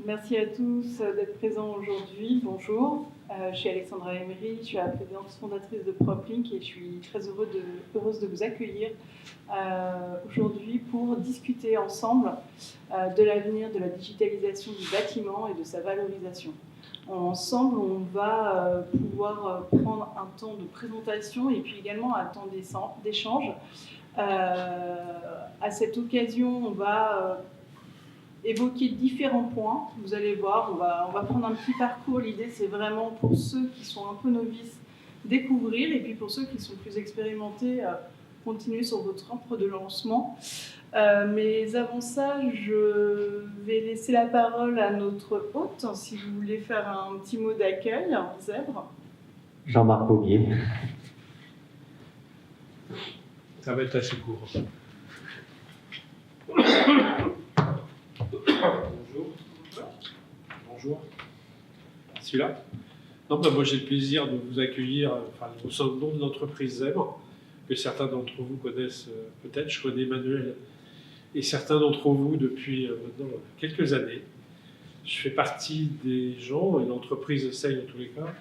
Merci à tous d'être présents aujourd'hui. Bonjour, je suis Alexandra Emery, je suis la présidente fondatrice de PropLink et je suis très heureuse de vous accueillir aujourd'hui pour discuter ensemble de l'avenir de la digitalisation du bâtiment et de sa valorisation. Ensemble, on va pouvoir prendre un temps de présentation et puis également un temps d'échange. À cette occasion, on va évoquer différents points. Vous allez voir, on va prendre un petit parcours. L'idée, c'est vraiment pour ceux qui sont un peu novices, découvrir, et puis pour ceux qui sont plus expérimentés, continuer sur votre offre de lancement. Mais avant ça, je vais laisser la parole à notre hôte, si vous voulez faire un petit mot d'accueil, Zèbre. Jean-Marc Boguier. Ça va être assez court. Bonjour. Celui-là. Non, moi j'ai le plaisir de vous accueillir au sein de l'entreprise Zèbre, que certains d'entre vous connaissent peut-être. Je connais Emmanuel et certains d'entre vous depuis maintenant quelques années. Je fais partie des gens, et l'entreprise essaye en tous les cas,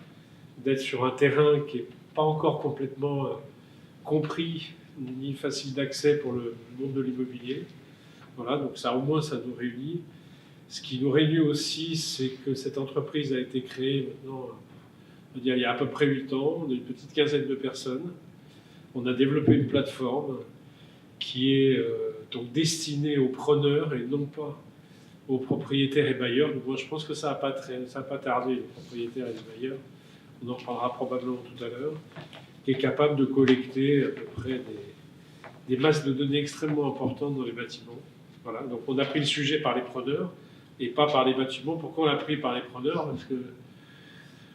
d'être sur un terrain qui n'est pas encore complètement compris ni facile d'accès pour le monde de l'immobilier. Voilà, donc ça au moins ça nous réunit. Ce qui nous réunit aussi, c'est que cette entreprise a été créée maintenant, on va dire, il y a à peu près 8 ans, on a une petite quinzaine de personnes. On a développé une plateforme qui est donc destinée aux preneurs et non pas aux propriétaires et bailleurs. Donc moi je pense que ça va pas tarder, les propriétaires et les bailleurs. On en reparlera probablement tout à l'heure. Qui est capable de collecter à peu près des masses de données extrêmement importantes dans les bâtiments. Voilà. Donc on a pris le sujet par les preneurs et pas par les bâtiments. Pourquoi on l'a pris par les preneurs? Parce que,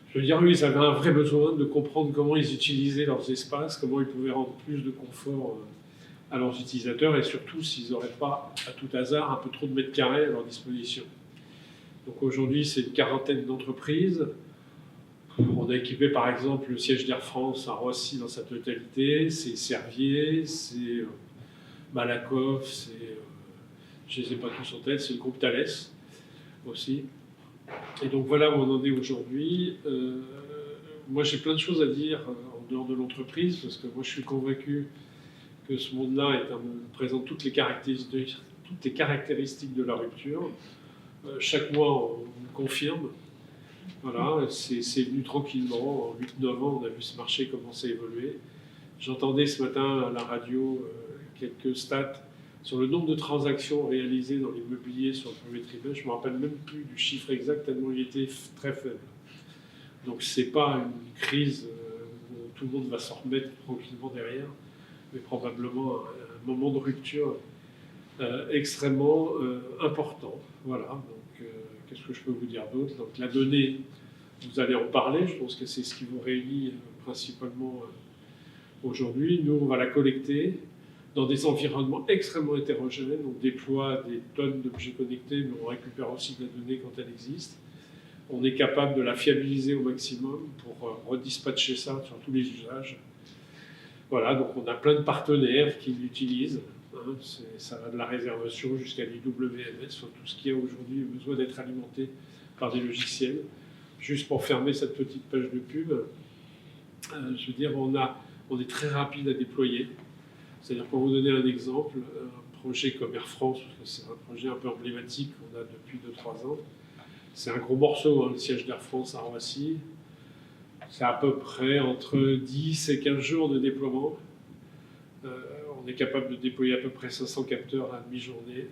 je veux dire, eux, ils avaient un vrai besoin de comprendre comment ils utilisaient leurs espaces, comment ils pouvaient rendre plus de confort à leurs utilisateurs et surtout s'ils n'auraient pas, à tout hasard, un peu trop de mètres carrés à leur disposition. Donc aujourd'hui, c'est une quarantaine d'entreprises. On a équipé par exemple le siège d'Air France à Roissy dans sa totalité, c'est Servier, c'est Malakoff, c'est, je ne les ai pas tous en tête, c'est le groupe Thales aussi. Et donc voilà où on en est aujourd'hui. Moi j'ai plein de choses à dire en dehors de l'entreprise, parce que moi je suis convaincu que ce monde-là présente toutes les caractéristiques de la rupture. Chaque mois on confirme. Voilà, c'est venu tranquillement. En 8-9 ans, on a vu ce marché commencer à évoluer. J'entendais ce matin à la radio quelques stats sur le nombre de transactions réalisées dans l'immobilier sur le premier trimestre. Je ne me rappelle même plus du chiffre exact, tellement il était très faible. Donc ce n'est pas une crise où tout le monde va s'en remettre tranquillement derrière, mais probablement un moment de rupture extrêmement important. Voilà. Donc, qu'est-ce que je peux vous dire d'autre? Donc la donnée, vous allez en parler, je pense que c'est ce qui vous réunit principalement aujourd'hui. Nous, on va la collecter dans des environnements extrêmement hétérogènes. On déploie des tonnes d'objets connectés, mais on récupère aussi de la donnée quand elle existe. On est capable de la fiabiliser au maximum pour redispatcher ça sur tous les usages. Voilà, donc on a plein de partenaires qui l'utilisent. Ça va de la réservation jusqu'à l'IWMS, sur tout ce qui a aujourd'hui besoin d'être alimenté par des logiciels. Juste pour fermer cette petite page de pub, je veux dire, on est très rapide à déployer. C'est-à-dire, pour vous donner un exemple, un projet comme Air France, parce que c'est un projet un peu emblématique qu'on a depuis 2-3 ans, c'est un gros morceau, le siège d'Air France à Roissy. C'est à peu près entre 10 et 15 jours de déploiement. On est capable de déployer à peu près 500 capteurs à la demi-journée.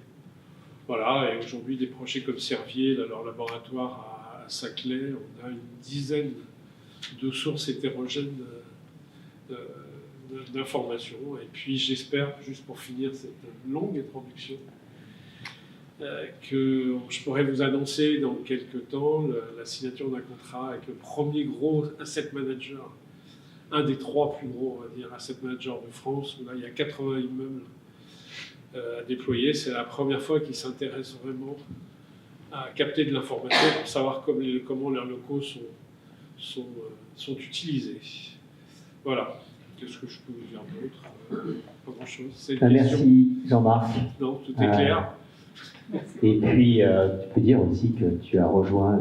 Voilà, et aujourd'hui, des projets comme Servier, leur laboratoire à Saclay, on a une dizaine de sources hétérogènes d'informations. Et puis, j'espère, juste pour finir cette longue introduction, que je pourrais vous annoncer dans quelques temps la signature d'un contrat avec le premier gros asset manager, un des 3 plus gros, on va dire, asset managers de France, où là, il y a 80 immeubles à déployer. C'est la première fois qu'ils s'intéressent vraiment à capter de l'information pour savoir comment leurs locaux sont utilisés. Voilà. Qu'est-ce que je peux vous dire d'autre? Pas grand-chose. Merci Jean-Marc. Non, tout est clair. Merci. Et puis, tu peux dire aussi que tu as rejoint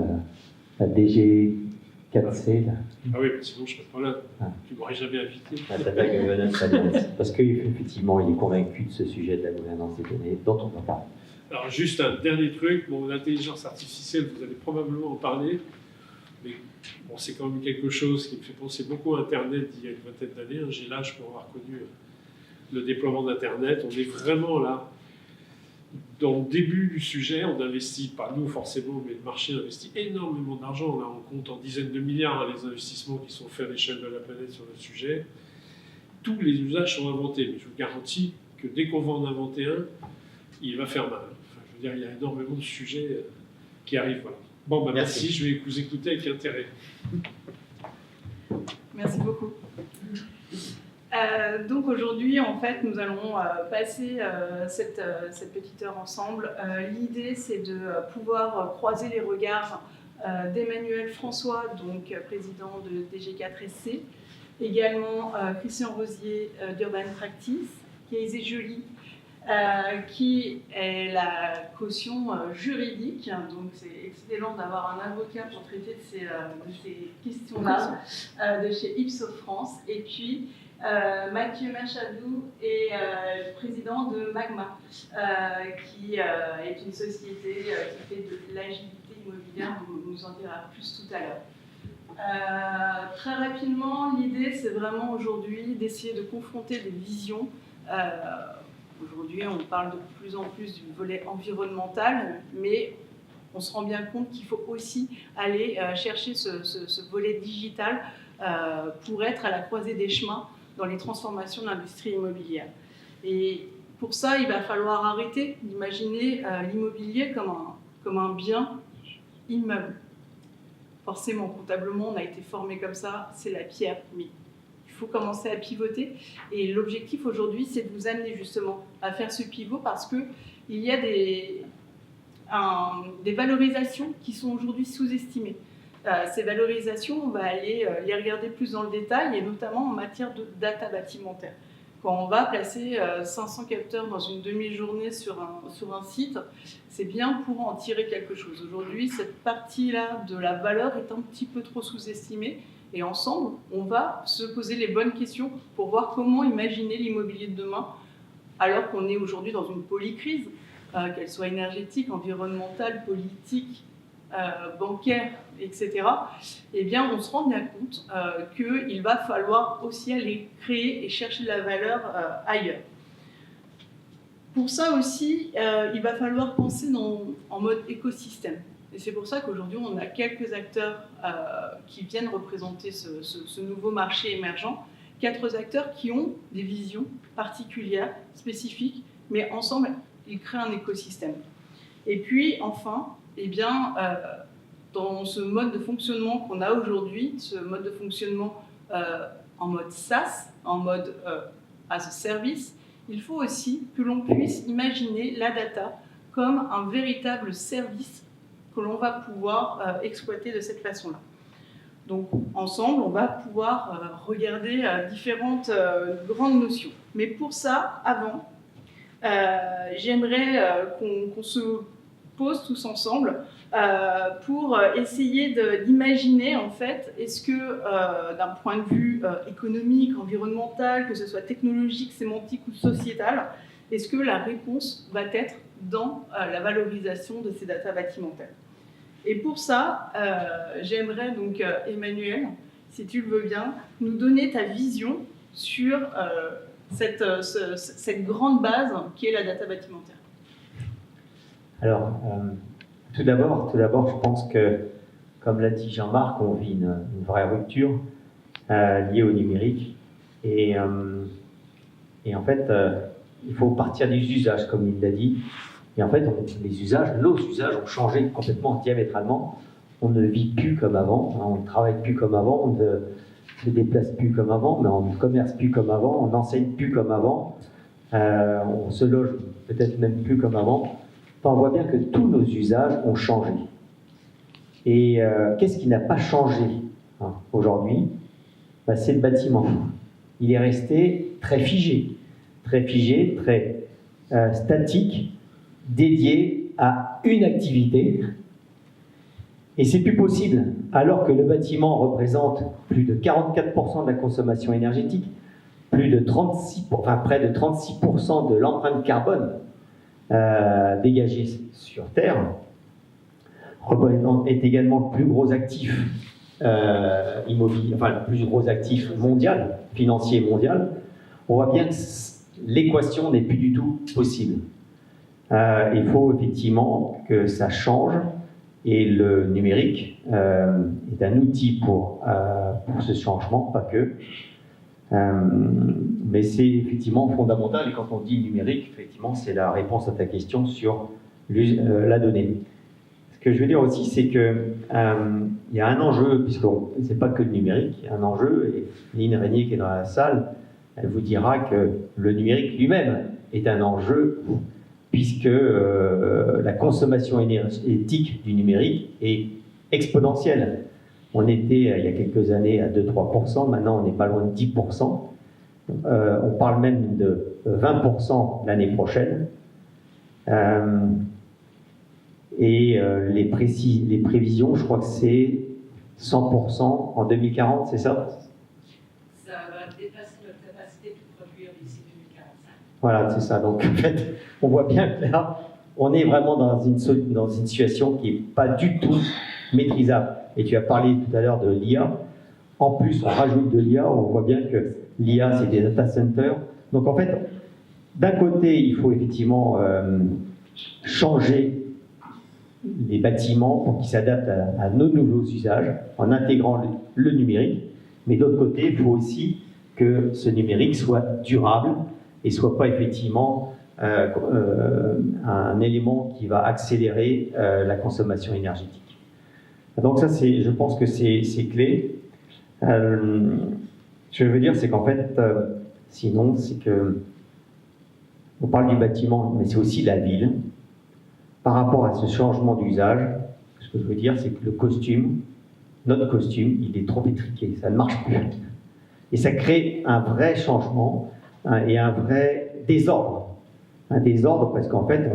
la DG4C. Là. Ah oui, mais sinon je ne serais pas là. Ah. Tu ne m'aurais jamais invité. La Data Governance Alliance. Parce qu'effectivement, il est convaincu de ce sujet de la gouvernance des données dont on va parler. Alors juste un dernier truc, bon, l'intelligence artificielle, vous allez probablement en parler, mais bon, c'est quand même quelque chose qui me fait penser beaucoup à Internet d'il y a une vingtaine d'années. Hein. J'ai l'âge pour avoir connu le déploiement d'Internet. On est vraiment là, dans le début du sujet. On investit, pas nous forcément, mais le marché investit énormément d'argent. Là, on compte en dizaines de milliards les investissements qui sont faits à l'échelle de la planète sur le sujet. Tous les usages sont inventés, mais je vous garantis que dès qu'on va en inventer un, il va faire mal. Enfin, je veux dire, il y a énormément de sujets qui arrivent. Voilà. Bon, bah, merci, je vais vous écouter avec intérêt. Merci beaucoup. Donc aujourd'hui, en fait, nous allons passer cette petite heure ensemble. L'idée, c'est de pouvoir croiser les regards d'Emmanuel François, donc président de DG4SC, également Christian Rosier d'Urban Practice, Kaysé Joly, qui est la caution juridique. Donc c'est excellent d'avoir un avocat pour traiter de ces questions-là, de chez Ipsos France. Et puis Mathieu Machadou est président de Magma, qui est une société qui fait de l'agilité immobilière. On nous en dira plus tout à l'heure. Très rapidement, l'idée, c'est vraiment aujourd'hui d'essayer de confronter des visions. Aujourd'hui, on parle de plus en plus du volet environnemental, mais on se rend bien compte qu'il faut aussi aller chercher ce volet digital pour être à la croisée des chemins dans les transformations de l'industrie immobilière. Et pour ça, il va falloir arrêter d'imaginer l'immobilier comme un bien immeuble. Forcément, comptablement, on a été formé comme ça, c'est la pierre, mais il faut commencer à pivoter. Et l'objectif aujourd'hui, c'est de vous amener justement à faire ce pivot parce qu'il y a des valorisations qui sont aujourd'hui sous-estimées. Ces valorisations, on va aller les regarder plus dans le détail, et notamment en matière de data bâtimentaire. Quand on va placer 500 capteurs dans une demi-journée sur un site, c'est bien pour en tirer quelque chose. Aujourd'hui, cette partie-là de la valeur est un petit peu trop sous-estimée, et ensemble, on va se poser les bonnes questions pour voir comment imaginer l'immobilier de demain, alors qu'on est aujourd'hui dans une polycrise, qu'elle soit énergétique, environnementale, politique, bancaire, etc., eh bien, on se rend bien compte qu'il va falloir aussi aller créer et chercher de la valeur ailleurs. Pour ça aussi, il va falloir penser en mode écosystème. Et c'est pour ça qu'aujourd'hui, on a quelques acteurs qui viennent représenter ce nouveau marché émergent. 4 acteurs qui ont des visions particulières, spécifiques, mais ensemble, ils créent un écosystème. Et puis, enfin, eh bien, dans ce mode de fonctionnement qu'on a aujourd'hui, ce mode de fonctionnement en mode SaaS, en mode as a service, il faut aussi que l'on puisse imaginer la data comme un véritable service que l'on va pouvoir exploiter de cette façon-là. Donc, ensemble, on va pouvoir regarder différentes grandes notions. Mais pour ça, avant, j'aimerais qu'on se pose tous ensemble pour essayer d'imaginer, en fait, est-ce que d'un point de vue économique, environnemental, que ce soit technologique, sémantique ou sociétal, est-ce que la réponse va être dans la valorisation de ces datas bâtimentaires. Et pour ça, j'aimerais donc, Emmanuel, si tu le veux bien, nous donner ta vision sur cette grande base qui est la data bâtimentaire. Alors, tout d'abord, je pense que, comme l'a dit Jean-Marc, on vit une vraie rupture liée au numérique. Et en fait, il faut partir des usages, comme il l'a dit. Et en fait, nos usages ont changé complètement, diamétralement. On ne vit plus comme avant, on ne travaille plus comme avant, on ne se déplace plus comme avant, mais on ne commerce plus comme avant, on n'enseigne plus comme avant, on se loge peut-être même plus comme avant. Enfin, on voit bien que tous nos usages ont changé. Et qu'est-ce qui n'a pas changé aujourd'hui? C'est le bâtiment. Il est resté très figé, très statique, dédié à une activité. Et c'est plus possible, alors que le bâtiment représente plus de 44% de la consommation énergétique, près de 36% de l'empreinte carbone dégagée sur Terre, est également le plus gros actif immobilier, enfin le plus gros actif mondial, financier mondial. On voit bien que l'équation n'est plus du tout possible. Il faut effectivement que ça change. Et le numérique est un outil pour ce changement, pas que. Mais c'est effectivement fondamental. Et quand on dit numérique, effectivement, c'est la réponse à ta question sur la donnée. Ce que je veux dire aussi, c'est qu'il y a un enjeu, puisque ce n'est pas que le numérique, il y a un enjeu. Et Lynn Régnier, qui est dans la salle, elle vous dira que le numérique lui-même est un enjeu, puisque la consommation énergétique du numérique est exponentielle. On était, il y a quelques années, à 2-3%, maintenant on n'est pas loin de 10%. On parle même de 20% l'année prochaine. Et les prévisions, je crois que c'est 100% en 2040, c'est ça ? Ça va dépasser notre capacité de produire d'ici 2045. Voilà, c'est ça. Donc en fait, on voit bien que là, on est vraiment dans une situation qui n'est pas du tout maîtrisable. Et tu as parlé tout à l'heure de l'IA. En plus, on rajoute de l'IA, on voit bien que l'IA, c'est des data centers. Donc en fait, d'un côté, il faut effectivement changer les bâtiments pour qu'ils s'adaptent à nos nouveaux usages, en intégrant le numérique. Mais d'autre côté, il faut aussi que ce numérique soit durable et ne soit pas effectivement un élément qui va accélérer la consommation énergétique. Donc ça, je pense que c'est clé. Ce que je veux dire, c'est qu'en fait, sinon, c'est que on parle du bâtiment, mais c'est aussi la ville. Par rapport à ce changement d'usage, ce que je veux dire, c'est que notre costume, il est trop étriqué, ça ne marche plus. Et ça crée un vrai changement et un vrai désordre. Un désordre parce qu'en fait,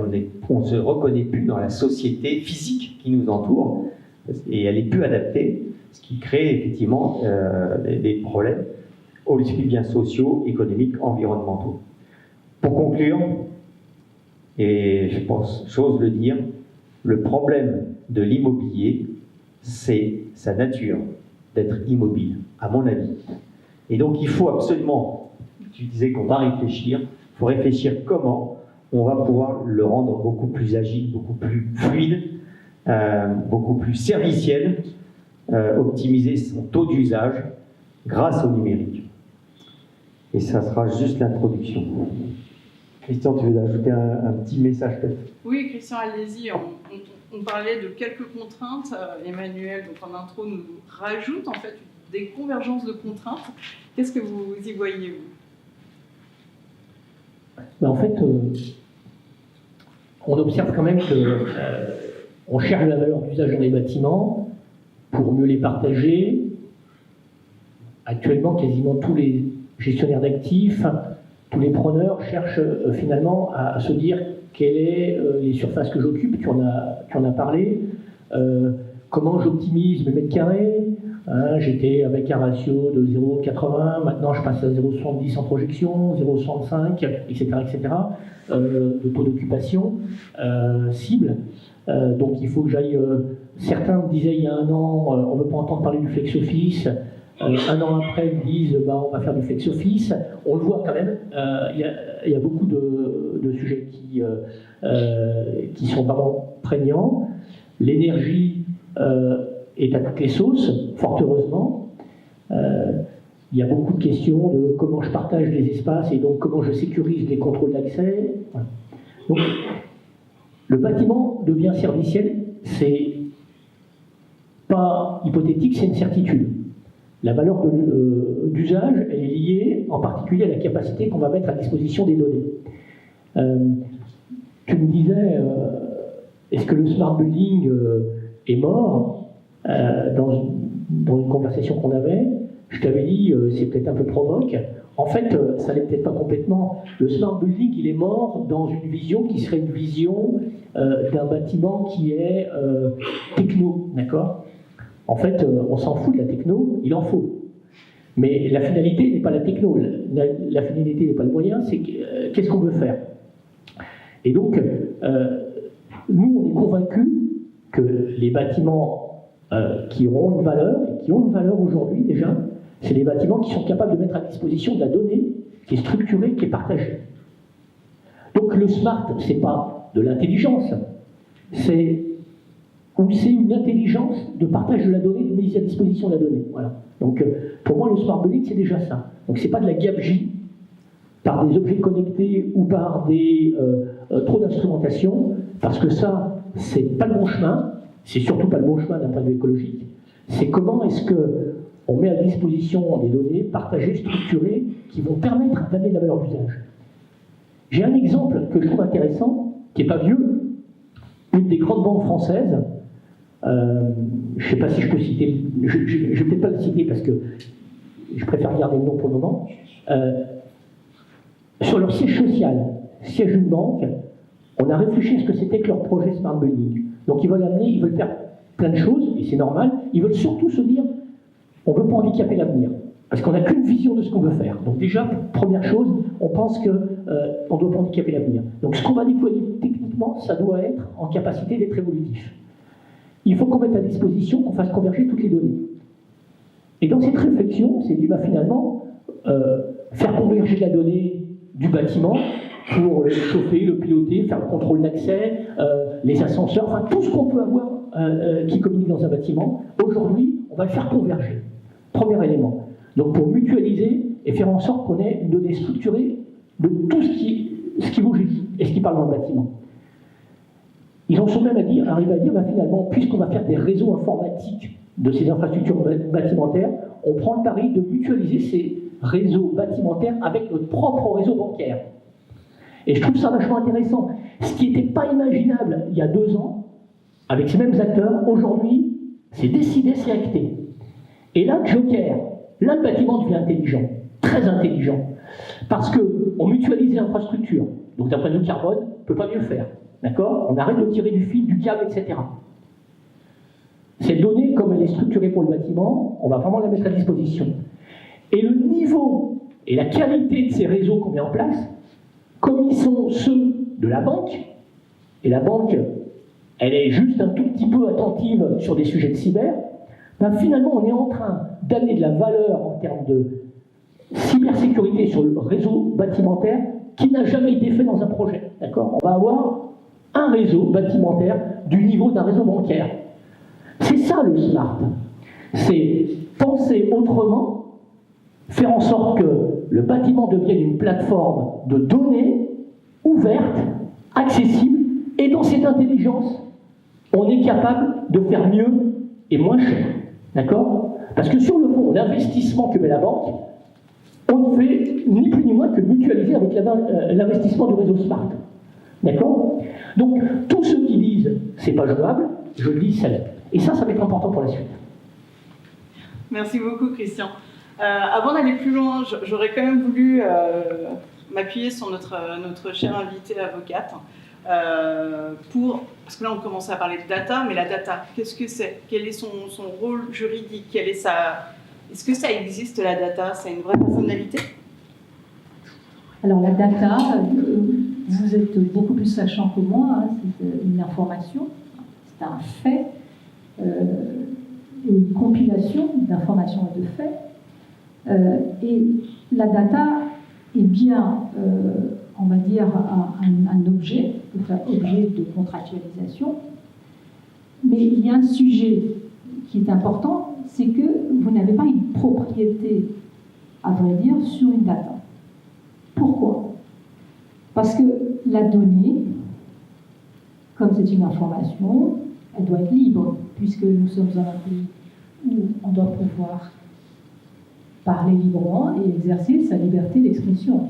on ne se reconnaît plus dans la société physique qui nous entoure et elle n'est plus adaptée, ce qui crée effectivement des problèmes aussi bien sociaux, économiques, environnementaux. Pour conclure, et je pense, j'ose le dire, le problème de l'immobilier, c'est sa nature d'être immobile, à mon avis. Et donc il faut absolument, tu disais qu'on va réfléchir, il faut réfléchir comment on va pouvoir le rendre beaucoup plus agile, beaucoup plus fluide, beaucoup plus serviciel, optimiser son taux d'usage grâce au numérique. Et ça sera juste l'introduction. Christian, tu veux ajouter un petit message peut-être ? Oui, Christian, allez-y. On parlait de quelques contraintes. Emmanuel, donc en intro, nous rajoute en fait des convergences de contraintes. Qu'est-ce que vous y voyez, vous ? En fait, on observe quand même que on cherche la valeur d'usage dans les bâtiments pour mieux les partager. Actuellement, quasiment tous les gestionnaires d'actifs, tous les preneurs cherchent finalement à se dire quelles sont les surfaces que j'occupe, tu en as parlé, comment j'optimise mes mètres carrés. J'étais avec un ratio de 0,80, maintenant je passe à 0,70 en projection, 0,65, etc., de taux d'occupation cible. Donc il faut que j'aille. Certains me disaient il y a un an, on ne veut pas entendre parler du flex office. Un an après, ils disent on va faire du flex office. On le voit quand même. Il y a beaucoup de sujets qui sont vraiment prégnants. L'énergie est à toutes les sauces, fort heureusement. Il y a beaucoup de questions de comment je partage les espaces et donc comment je sécurise les contrôles d'accès. Voilà. Donc, le bâtiment devient serviciel, c'est pas hypothétique, c'est une certitude. La valeur d'usage, elle est liée en particulier à la capacité qu'on va mettre à disposition des données. Tu me disais, est-ce que le smart building est mort dans une conversation qu'on avait? je t'avais dit, c'est peut-être un peu provoque. En fait, ça l'est peut-être pas complètement. Le smart building, il est mort dans une vision qui serait une vision d'un bâtiment qui est techno, d'accord? En fait, on s'en fout de la techno, il en faut. Mais la finalité n'est pas la techno, la finalité n'est pas le moyen, c'est qu'est-ce qu'on veut faire. Et donc, nous, on est convaincus que les bâtiments qui auront une valeur, et qui ont une valeur aujourd'hui déjà, c'est les bâtiments qui sont capables de mettre à disposition de la donnée qui est structurée, qui est partagée. Donc le smart, c'est pas de l'intelligence, c'est une intelligence de partage de la donnée, de mise à disposition de la donnée. Voilà. Donc pour moi, le smart building, c'est déjà ça. Donc c'est pas de la gabegie par des objets connectés ou par des trop d'instrumentation, parce que ça, c'est pas le bon chemin, c'est surtout pas le bon chemin d'un point de vue écologique. C'est comment est-ce que on met à disposition des données partagées, structurées, qui vont permettre d'amener de la valeur d'usage. J'ai un exemple que je trouve intéressant, qui n'est pas vieux. Une des grandes banques françaises, je ne sais pas si je peux citer, je ne vais peut-être pas le citer parce que je préfère garder le nom pour le moment, sur leur siège social, siège d'une banque, on a réfléchi à ce que c'était que leur projet Smart Building. Donc ils veulent faire plein de choses, et c'est normal, ils veulent surtout se dire on ne veut pas handicaper l'avenir, parce qu'on n'a qu'une vision de ce qu'on veut faire. Donc déjà, première chose, on pense qu'on ne doit pas handicaper l'avenir. Donc ce qu'on va déployer techniquement, ça doit être en capacité d'être évolutif. Il faut qu'on mette à disposition, qu'on fasse converger toutes les données. Et dans cette réflexion, c'est dit, finalement, faire converger la donnée du bâtiment pour le chauffer, le piloter, faire le contrôle d'accès, les ascenseurs, enfin tout ce qu'on peut avoir qui communique dans un bâtiment, aujourd'hui, on va le faire converger. Premier élément. Donc pour mutualiser et faire en sorte qu'on ait une donnée structurée de tout ce qui bouge et ce qui parle dans le bâtiment. Ils en sont même arrivés à dire, finalement, puisqu'on va faire des réseaux informatiques de ces infrastructures bâtimentaires, on prend le pari de mutualiser ces réseaux bâtimentaires avec notre propre réseau bancaire. Et je trouve ça vachement intéressant. Ce qui n'était pas imaginable il y a 2 ans, avec ces mêmes acteurs, aujourd'hui, c'est décidé, c'est acté. Et là, Joker, là, le bâtiment devient intelligent, très intelligent, parce qu'on mutualise les infrastructures. Donc, d'un point de vue carbone, on ne peut pas mieux faire. D'accord? On arrête de tirer du fil, du câble, etc. Cette donnée, comme elle est structurée pour le bâtiment, on va vraiment la mettre à disposition. Et le niveau et la qualité de ces réseaux qu'on met en place, comme ils sont ceux de la banque, et la banque, elle est juste un tout petit peu attentive sur des sujets de cyber, finalement, on est en train d'amener de la valeur en termes de cybersécurité sur le réseau bâtimentaire qui n'a jamais été fait dans un projet. D'accord? On va avoir un réseau bâtimentaire du niveau d'un réseau bancaire. C'est ça le smart. C'est penser autrement, faire en sorte que le bâtiment devienne une plateforme de données ouverte, accessible, et dans cette intelligence, on est capable de faire mieux et moins cher. D'accord? Parce que sur le fond, l'investissement que met la banque, on ne fait ni plus ni moins que mutualiser avec l'investissement du réseau smart. D'accord? Donc, tous ceux qui disent c'est pas jouable, je le dis, ça l'est. Et ça va être important pour la suite. Merci beaucoup, Christian. Avant d'aller plus loin, j'aurais quand même voulu m'appuyer sur notre chère invitée avocate. Parce que là, on commence à parler de data, mais la data, qu'est-ce que c'est? Quel est son rôle juridique? Est-ce que ça existe, la data? C'est une vraie personnalité? Alors, la data, vous êtes beaucoup plus sachant que moi, hein, c'est une information, c'est un fait, une compilation d'informations et de faits. Et la data est bien, on va dire, un objet, objet de contractualisation. Mais il y a un sujet qui est important, c'est que vous n'avez pas une propriété, à vrai dire, sur une data. Pourquoi? Parce que la donnée, comme c'est une information, elle doit être libre, puisque nous sommes dans un pays où on doit pouvoir parler librement et exercer sa liberté d'expression.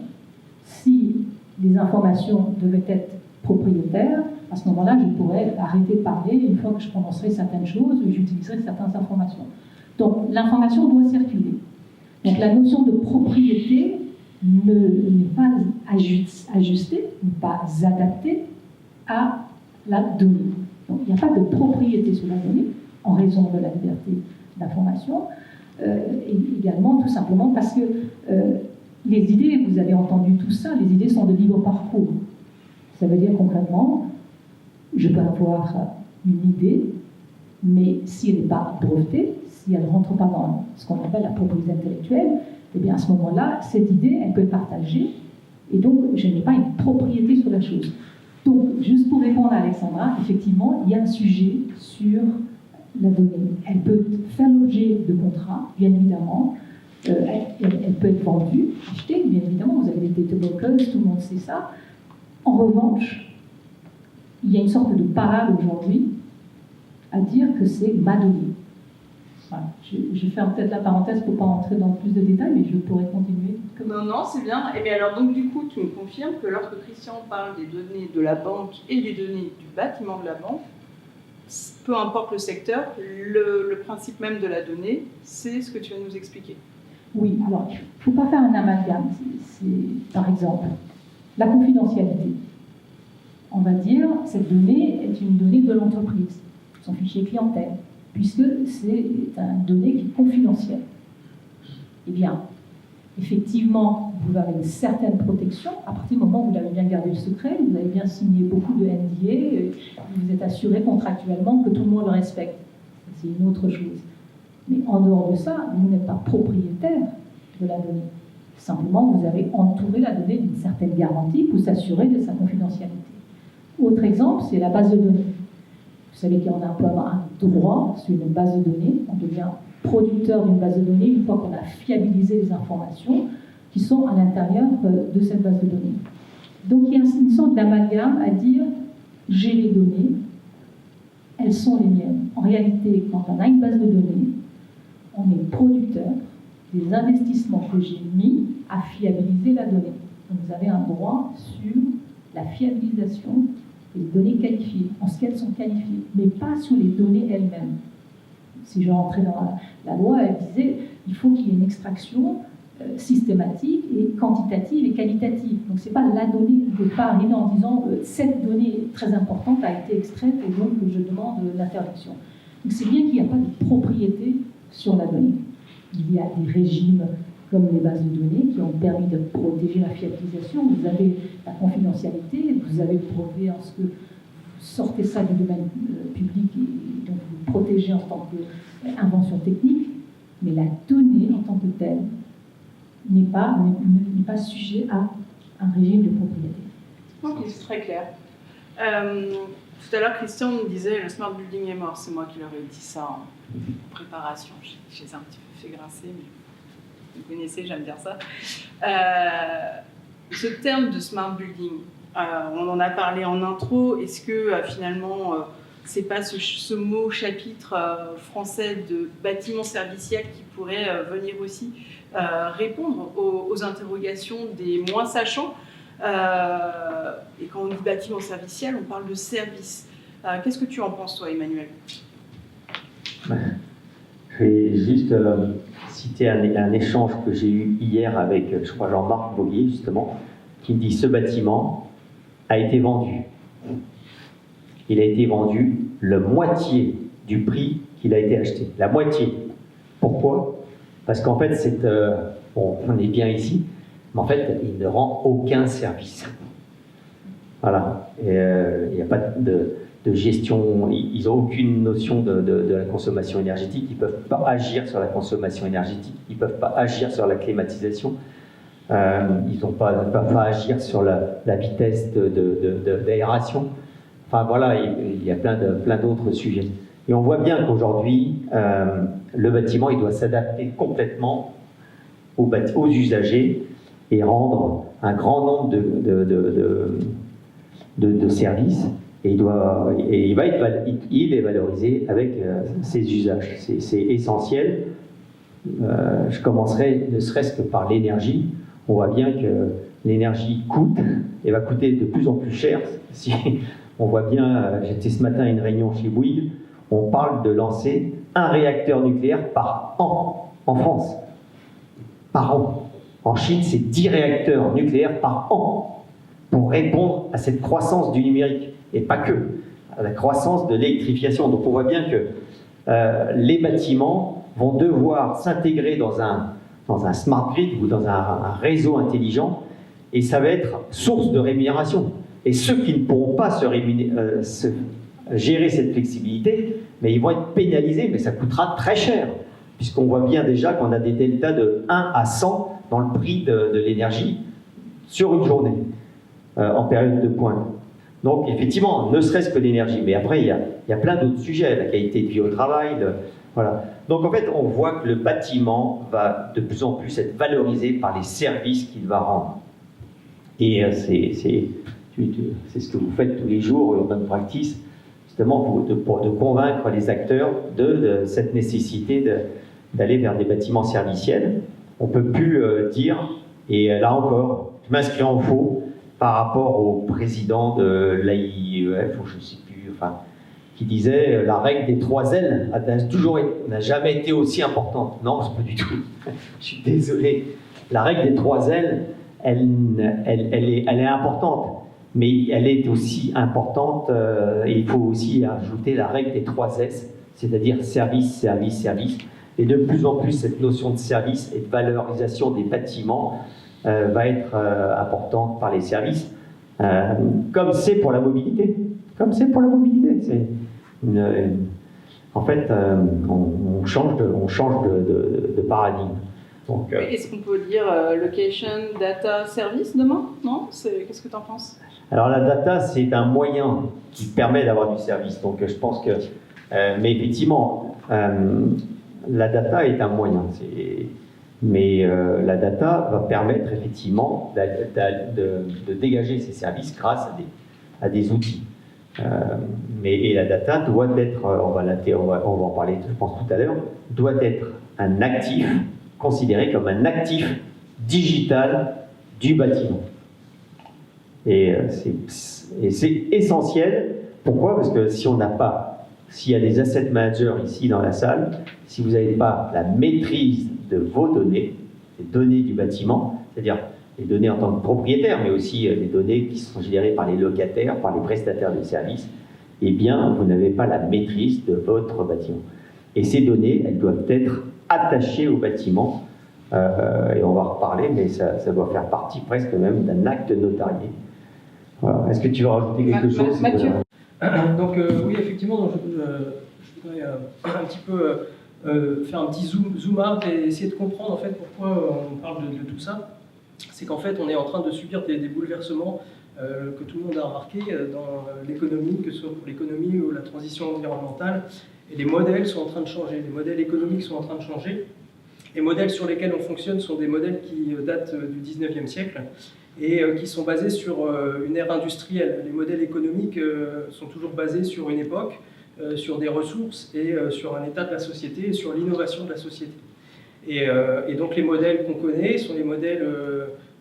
Si les informations devaient être propriétaires, à ce moment-là, je pourrais arrêter de parler une fois que je prononcerai certaines choses ou j'utiliserai certaines informations. Donc, l'information doit circuler. Donc la notion de propriété n'est pas ajustée, n'est pas adaptée à la donnée. Donc il n'y a pas de propriété sur la donnée en raison de la liberté d'information, et également tout simplement parce que les idées, vous avez entendu tout ça, les idées sont de libre parcours. Ça veut dire concrètement, je peux avoir une idée, mais si elle n'est pas brevetée, si elle ne rentre pas dans ce qu'on appelle la propriété intellectuelle, eh bien à ce moment-là, cette idée, elle peut être partagée, et donc je n'ai pas une propriété sur la chose. Donc, juste pour répondre à Alexandra, effectivement, il y a un sujet sur la donnée. Elle peut faire l'objet de contrats, bien évidemment. Elle peut être vendue, achetée, bien évidemment. Vous avez des data brokers, tout le monde sait ça. En revanche, il y a une sorte de parade aujourd'hui à dire que c'est ma donnée. Voilà. Je ferme peut-être la parenthèse pour ne pas entrer dans plus de détails, mais je pourrais continuer. Non, c'est bien. Et bien alors, donc du coup, tu me confirmes que lorsque Christian parle des données de la banque et des données du bâtiment de la banque, peu importe le secteur, le principe même de la donnée, c'est ce que tu vas nous expliquer. Oui, alors il ne faut pas faire un amalgame. Par exemple, la confidentialité. On va dire, cette donnée est une donnée de l'entreprise, son fichier clientèle, puisque c'est une donnée qui est confidentielle. Eh bien, effectivement, vous avez une certaine protection. À partir du moment où vous avez bien gardé le secret, vous avez bien signé beaucoup de NDA, vous êtes assuré contractuellement que tout le monde le respecte. C'est une autre chose. Mais en dehors de ça, vous n'êtes pas propriétaire de la donnée. Simplement, vous avez entouré la donnée d'une certaine garantie pour s'assurer de sa confidentialité. Autre exemple, c'est la base de données. Vous savez qu'on a un peu un droit sur une base de données. On devient producteur d'une base de données une fois qu'on a fiabilisé les informations qui sont à l'intérieur de cette base de données. Donc il y a une sorte d'amalgame à dire j'ai les données, elles sont les miennes. En réalité, quand on a une base de données, on est producteur des investissements que j'ai mis à fiabiliser la donnée. Donc vous avez un droit sur la fiabilisation des données qualifiées, en ce qu'elles sont qualifiées, mais pas sur les données elles-mêmes. Si je rentrais dans la loi, elle disait qu'il faut qu'il y ait une extraction systématique et quantitative et qualitative. Donc ce n'est pas la donnée. Vous ne pouvez pas arriver en disant cette donnée très importante a été extraite et donc je demande l'interdiction. Donc c'est bien qu'il n'y a pas de propriété sur la donnée. Il y a des régimes comme les bases de données qui ont permis de protéger la fiabilisation. Vous avez la confidentialité, vous avez le brevet en ce que vous sortez ça du domaine public et donc vous protégez en tant qu'invention technique, mais la donnée en tant que telle n'est pas sujet à un régime de propriété. Ok, c'est très clair. Tout à l'heure, Christian nous disait le smart building est mort. C'est moi qui leur ai dit ça en préparation. Je les ai un petit peu fait grincer, mais vous connaissez, j'aime dire ça. Ce terme de smart building, on en a parlé en intro. Est-ce que finalement, c'est pas ce mot chapitre français de bâtiment serviciel qui pourrait venir aussi répondre aux interrogations des moins sachants? Et quand on dit bâtiment serviciel, on parle de service. Qu'est-ce que tu en penses, toi, Emmanuel? Je vais juste citer un échange que j'ai eu hier avec, je crois, Jean-Marc Boguier, justement, qui me dit « Ce bâtiment a été vendu. Il a été vendu la moitié du prix qu'il a été acheté. La moitié. Pourquoi? Parce qu'en fait, bon, on est bien ici, mais en fait, il ne rend aucun service. Voilà. Il n'y a pas de gestion, ils n'ont aucune notion de la consommation énergétique, ils ne peuvent pas agir sur la consommation énergétique, ils ne peuvent pas agir sur la climatisation, ils ne peuvent pas agir sur la vitesse d'aération. Enfin voilà, il y a plein d'autres sujets. Et on voit bien qu'aujourd'hui, le bâtiment, il doit s'adapter complètement aux usagers et rendre un grand nombre de services. Et il est valorisé avec ses usages. C'est essentiel. Je commencerai ne serait-ce que par l'énergie. On voit bien que l'énergie coûte et va coûter de plus en plus cher. On voit bien, j'étais ce matin à une réunion chez Bouygues, on parle de lancer un réacteur nucléaire par an en France. par an. En Chine, c'est 10 réacteurs nucléaires par an pour répondre à cette croissance du numérique, et pas que, à la croissance de l'électrification. Donc on voit bien que les bâtiments vont devoir s'intégrer dans un smart grid ou dans un réseau intelligent, et ça va être source de rémunération. Et ceux qui ne pourront pas gérer cette flexibilité, mais ils vont être pénalisés, mais ça coûtera très cher, puisqu'on voit bien déjà qu'on a des deltas de 1 à 100 dans le prix de l'énergie sur une journée, en période de pointe. Donc effectivement, ne serait-ce que l'énergie, mais après il y a plein d'autres sujets, la qualité de vie au travail, voilà. Donc en fait, on voit que le bâtiment va de plus en plus être valorisé par les services qu'il va rendre. Et c'est ce que vous faites tous les jours, Urban Practice, justement pour convaincre les acteurs de cette nécessité d'aller vers des bâtiments serviciels. On ne peut plus dire, et là encore, je m'inscris en faux par rapport au président de l'AIEF, ou je ne sais plus, enfin, qui disait la règle des 3 L n'a jamais été aussi importante. Non, c'est pas du tout. Je suis désolé. La règle des 3 L, elle est importante, mais elle est aussi importante, et il faut aussi ajouter la règle des 3 S, c'est-à-dire service, service, service. Et de plus en plus, cette notion de service et de valorisation des bâtiments va être importante par les services, comme c'est pour la mobilité. Comme c'est pour la mobilité. En fait, on change de paradigme. Est-ce qu'on peut dire location, data, service demain? Non? Qu'est-ce que tu en penses? Alors la data, c'est un moyen qui permet d'avoir du service. Donc je pense que... mais effectivement, la data est un moyen. Mais la data va permettre effectivement de dégager ces services grâce à des outils. Et la data doit être, on va en parler je pense tout à l'heure, doit être un actif, considéré comme un actif digital du bâtiment. Et c'est essentiel. Pourquoi? Parce que s'il y a des asset managers ici dans la salle, si vous n'avez pas la maîtrise de vos données, les données du bâtiment, c'est-à-dire les données en tant que propriétaire, mais aussi les données qui sont générées par les locataires, par les prestataires de services, eh bien, vous n'avez pas la maîtrise de votre bâtiment. Et ces données, elles doivent être attachées au bâtiment, et on va en reparler, mais ça doit faire partie presque même d'un acte notarié. Voilà. Est-ce que tu veux rajouter quelque chose? Mathieu. Donc oui, effectivement, donc, je voudrais un petit peu faire un petit zoom out et essayer de comprendre en fait pourquoi on parle de tout ça. C'est qu'en fait, on est en train de subir des bouleversements que tout le monde a remarqué dans l'économie, que ce soit pour l'économie ou la transition environnementale. Et les modèles sont en train de changer, les modèles économiques sont en train de changer. Les modèles sur lesquels on fonctionne sont des modèles qui datent du 19e siècle et qui sont basés sur une ère industrielle. Les modèles économiques sont toujours basés sur une époque, sur des ressources et sur un état de la société et sur l'innovation de la société. Et donc les modèles qu'on connaît sont les modèles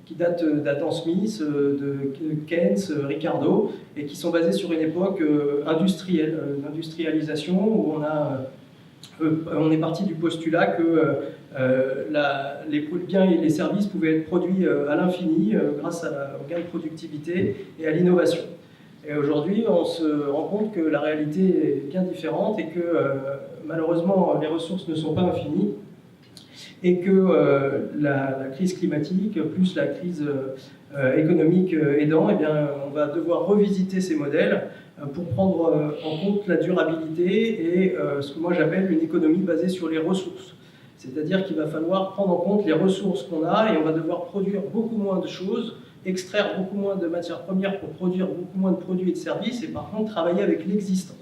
qui datent d'Adam Smith, de Keynes, Ricardo, et qui sont basés sur une époque industrielle, d'industrialisation, où on est parti du postulat que les biens et les services pouvaient être produits à l'infini grâce au gain de productivité et à l'innovation. Et aujourd'hui, on se rend compte que la réalité est bien différente et que malheureusement, les ressources ne sont pas infinies et que la crise climatique plus la crise économique aidant, eh bien, on va devoir revisiter ces modèles pour prendre en compte la durabilité et ce que moi j'appelle une économie basée sur les ressources. C'est-à-dire qu'il va falloir prendre en compte les ressources qu'on a et on va devoir produire beaucoup moins de choses, extraire beaucoup moins de matières premières pour produire beaucoup moins de produits et de services et par contre travailler avec l'existant.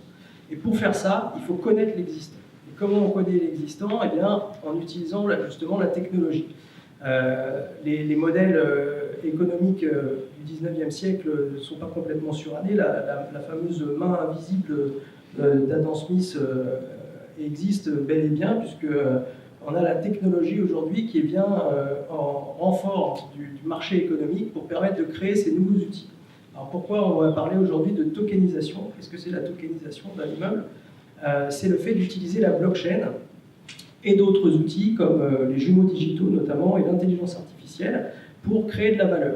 Et pour faire ça, il faut connaître l'existant. Et comment on connaît l'existant? Eh bien, en utilisant justement la technologie. Les modèles économiques du 19e siècle ne sont pas complètement surannés. La fameuse main invisible d'Adam Smith existe bel et bien, puisque on a la technologie aujourd'hui qui est bien en renfort du marché économique pour permettre de créer ces nouveaux outils. Alors pourquoi on va parler aujourd'hui de tokenisation? Qu'est-ce que c'est la tokenisation d'un immeuble? C'est le fait d'utiliser la blockchain et d'autres outils comme les jumeaux digitaux notamment et l'intelligence artificielle pour créer de la valeur.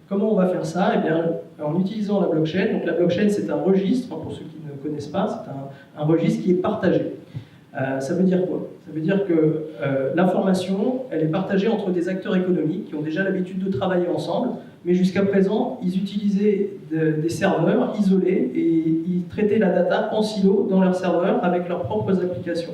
Comment on va faire ça? Eh bien, en utilisant la blockchain. Donc la blockchain, c'est un registre, pour ceux qui ne connaissent pas, c'est un registre qui est partagé. Ça veut dire quoi? Ça veut dire que l'information, elle est partagée entre des acteurs économiques qui ont déjà l'habitude de travailler ensemble, mais jusqu'à présent, ils utilisaient des serveurs isolés et ils traitaient la data en silo dans leurs serveurs avec leurs propres applications.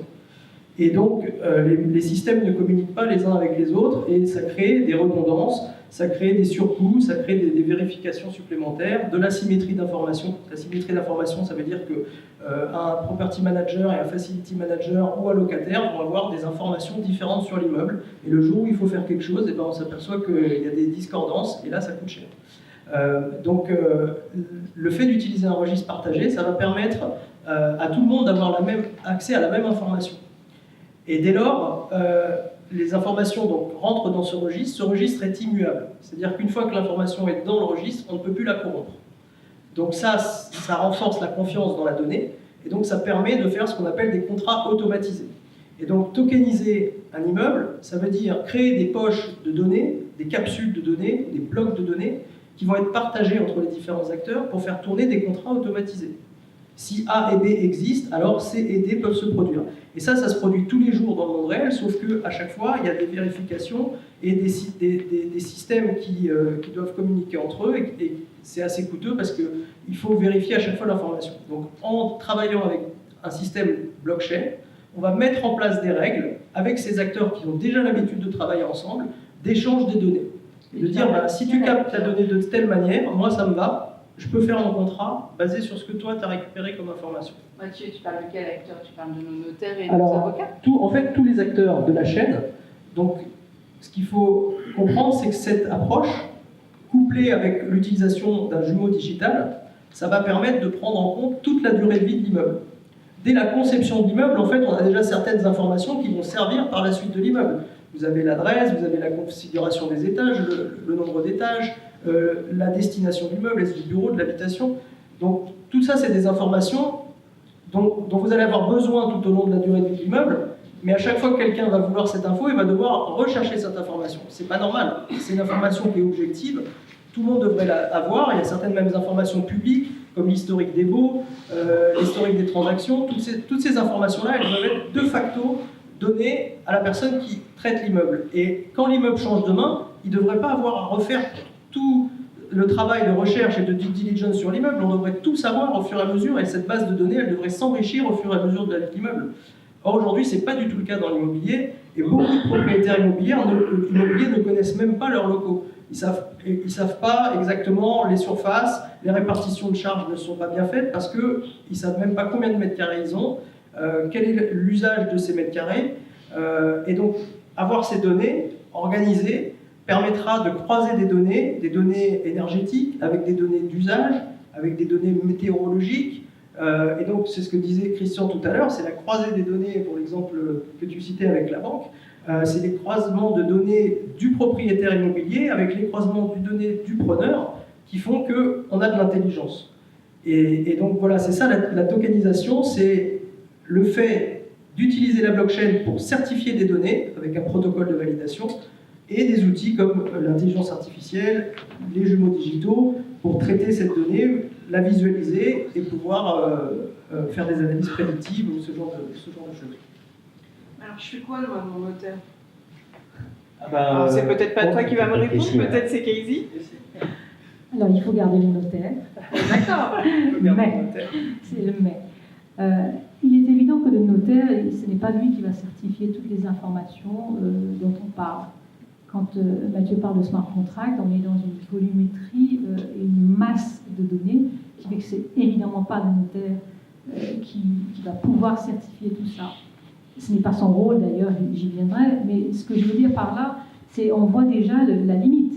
Et donc, les systèmes ne communiquent pas les uns avec les autres et ça crée des redondances, ça crée des surcoûts, ça crée des vérifications supplémentaires, de l'asymétrie d'information. L'asymétrie d'information, ça veut dire qu'un property manager et un facility manager ou un locataire vont avoir des informations différentes sur l'immeuble. Et le jour où il faut faire quelque chose, eh ben, on s'aperçoit qu'il y a des discordances et là, ça coûte cher. Donc, le fait d'utiliser un registre partagé, ça va permettre à tout le monde d'avoir accès à la même information. Et dès lors, les informations donc, rentrent dans ce registre est immuable. C'est-à-dire qu'une fois que l'information est dans le registre, on ne peut plus la corrompre. Donc ça renforce la confiance dans la donnée, et donc ça permet de faire ce qu'on appelle des contrats automatisés. Et donc tokeniser un immeuble, ça veut dire créer des poches de données, des capsules de données, des blocs de données, qui vont être partagés entre les différents acteurs pour faire tourner des contrats automatisés. Si A et B existent, alors C et D peuvent se produire. Et ça se produit tous les jours dans le monde réel, sauf qu'à chaque fois, il y a des vérifications et des systèmes qui doivent communiquer entre eux, et c'est assez coûteux parce qu'il faut vérifier à chaque fois l'information. Donc en travaillant avec un système blockchain, on va mettre en place des règles avec ces acteurs qui ont déjà l'habitude de travailler ensemble, d'échange des données. Et de dire, bah, si tu captes ta donnée de telle manière, moi ça me va, je peux faire mon contrat basé sur ce que toi tu as récupéré comme information. Mathieu, tu parles de quel acteur? Tu parles de nos notaires et de Alors, nos avocats? en fait, tous les acteurs de la chaîne. Donc, ce qu'il faut comprendre, c'est que cette approche, couplée avec l'utilisation d'un jumeau digital, ça va permettre de prendre en compte toute la durée de vie de l'immeuble. Dès la conception de l'immeuble, en fait, on a déjà certaines informations qui vont servir par la suite de l'immeuble. Vous avez l'adresse, vous avez la configuration des étages, le nombre d'étages, la destination de l'immeuble, est-ce du bureau, de l'habitation. Donc tout ça, c'est des informations dont vous allez avoir besoin tout au long de la durée de vie de l'immeuble, mais à chaque fois que quelqu'un va vouloir cette info, il va devoir rechercher cette information. C'est pas normal, c'est une information qui est objective, tout le monde devrait l'avoir. Il y a certaines mêmes informations publiques, comme l'historique des baux, l'historique des transactions. Toutes ces informations-là, elles doivent être de facto données à la personne qui traite l'immeuble. Et quand l'immeuble change de main, il ne devrait pas avoir à refaire tout le travail de recherche et de due diligence sur l'immeuble. On devrait tout savoir au fur et à mesure, et cette base de données, elle devrait s'enrichir au fur et à mesure de la vie de l'immeuble. Or, aujourd'hui, ce n'est pas du tout le cas dans l'immobilier, et beaucoup de propriétaires immobiliers ne connaissent même pas leurs locaux. Ils ne savent pas exactement les surfaces, les répartitions de charges ne sont pas bien faites, parce qu'ils ne savent même pas combien de mètres carrés ils ont, quel est l'usage de ces mètres carrés, et donc avoir ces données organisées permettra de croiser des données énergétiques avec des données d'usage, avec des données météorologiques, et donc c'est ce que disait Christian tout à l'heure, c'est la croisée des données, pour l'exemple que tu citais avec la banque, c'est les croisements de données du propriétaire immobilier avec les croisements de données du preneur qui font qu'on a de l'intelligence. Et donc voilà, c'est ça la tokenisation, c'est le fait d'utiliser la blockchain pour certifier des données avec un protocole de validation et des outils comme l'intelligence artificielle, les jumeaux digitaux pour traiter cette donnée, la visualiser et pouvoir faire des analyses prédictives ou ce genre de choses. Alors, je suis quoi, moi, mon notaire? Alors, c'est peut-être pas toi qui vas me répondre, réfléchir. peut-être c'est Casey. Alors, il faut garder le notaire. D'accord. Mais, c'est le mais. Il est évident que le notaire, ce n'est pas lui qui va certifier toutes les informations dont on parle. Quand Mathieu parle de smart contract, on est dans une volumétrie et une masse de données qui fait que c'est évidemment pas le notaire qui va pouvoir certifier tout ça. Ce n'est pas son rôle d'ailleurs, j'y viendrai, mais ce que je veux dire par là, c'est on voit déjà la limite.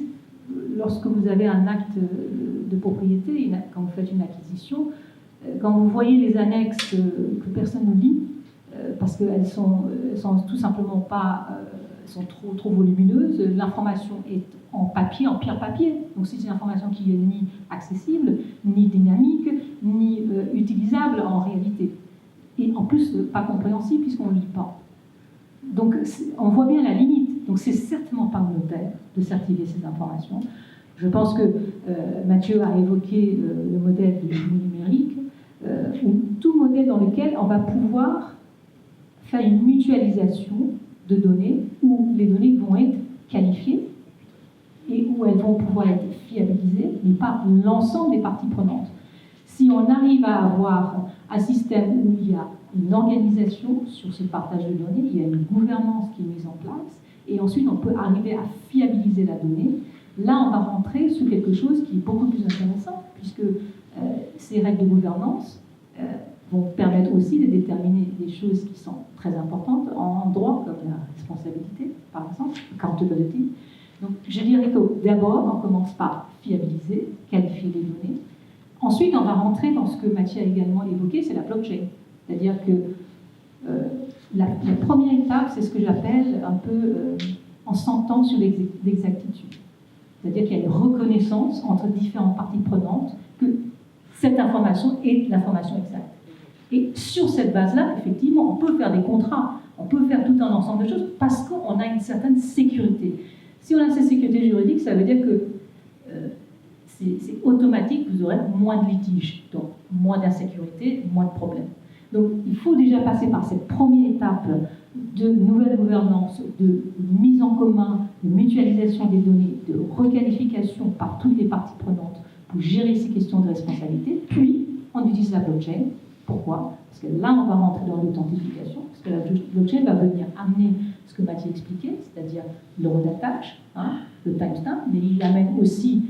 Lorsque vous avez un acte de propriété, quand vous faites une acquisition, quand vous voyez les annexes que personne ne lit, parce qu'elles sont tout simplement pas, sont trop volumineuses, l'information est en papier, en pire papier. Donc c'est une information qui est ni accessible, ni dynamique, ni utilisable en réalité. Et en plus, pas compréhensible puisqu'on ne lit pas. Donc on voit bien la limite. Donc c'est certainement pas au notaire de certifier ces informations. Je pense que Mathieu a évoqué le modèle du numérique, ou tout modèle dans lequel on va pouvoir faire une mutualisation de données où les données vont être qualifiées et où elles vont pouvoir être fiabilisées, mais pas l'ensemble des parties prenantes. Si on arrive à avoir un système où il y a une organisation sur ce partage de données, il y a une gouvernance qui est mise en place, et ensuite on peut arriver à fiabiliser la donnée, là on va rentrer sur quelque chose qui est beaucoup plus intéressant, puisque ces règles de gouvernance vont permettre aussi de déterminer des choses qui sont très importantes en droit, comme la responsabilité, par exemple, accountability. Donc, je dirais que d'abord, on commence par fiabiliser, qualifier les données. Ensuite, on va rentrer dans ce que Mathieu a également évoqué, c'est la blockchain. C'est-à-dire que la première étape, c'est ce que j'appelle un peu en s'entend sur l'exactitude. C'est-à-dire qu'il y a une reconnaissance entre différentes parties prenantes que cette information est l'information exacte. Et sur cette base-là, effectivement, on peut faire des contrats, on peut faire tout un ensemble de choses parce qu'on a une certaine sécurité. Si on a cette sécurité juridique, ça veut dire que c'est automatique, vous aurez moins de litiges, donc moins d'insécurité, moins de problèmes. Donc il faut déjà passer par cette première étape de nouvelle gouvernance, de mise en commun, de mutualisation des données, de requalification par toutes les parties prenantes pour gérer ces questions de responsabilité, puis on utilise la blockchain. Pourquoi? Parce que là, on va rentrer dans l'authentification, parce que la blockchain va venir amener ce que Mathieu expliquait, c'est-à-dire l'heurodatage, le timestamp, mais il amène aussi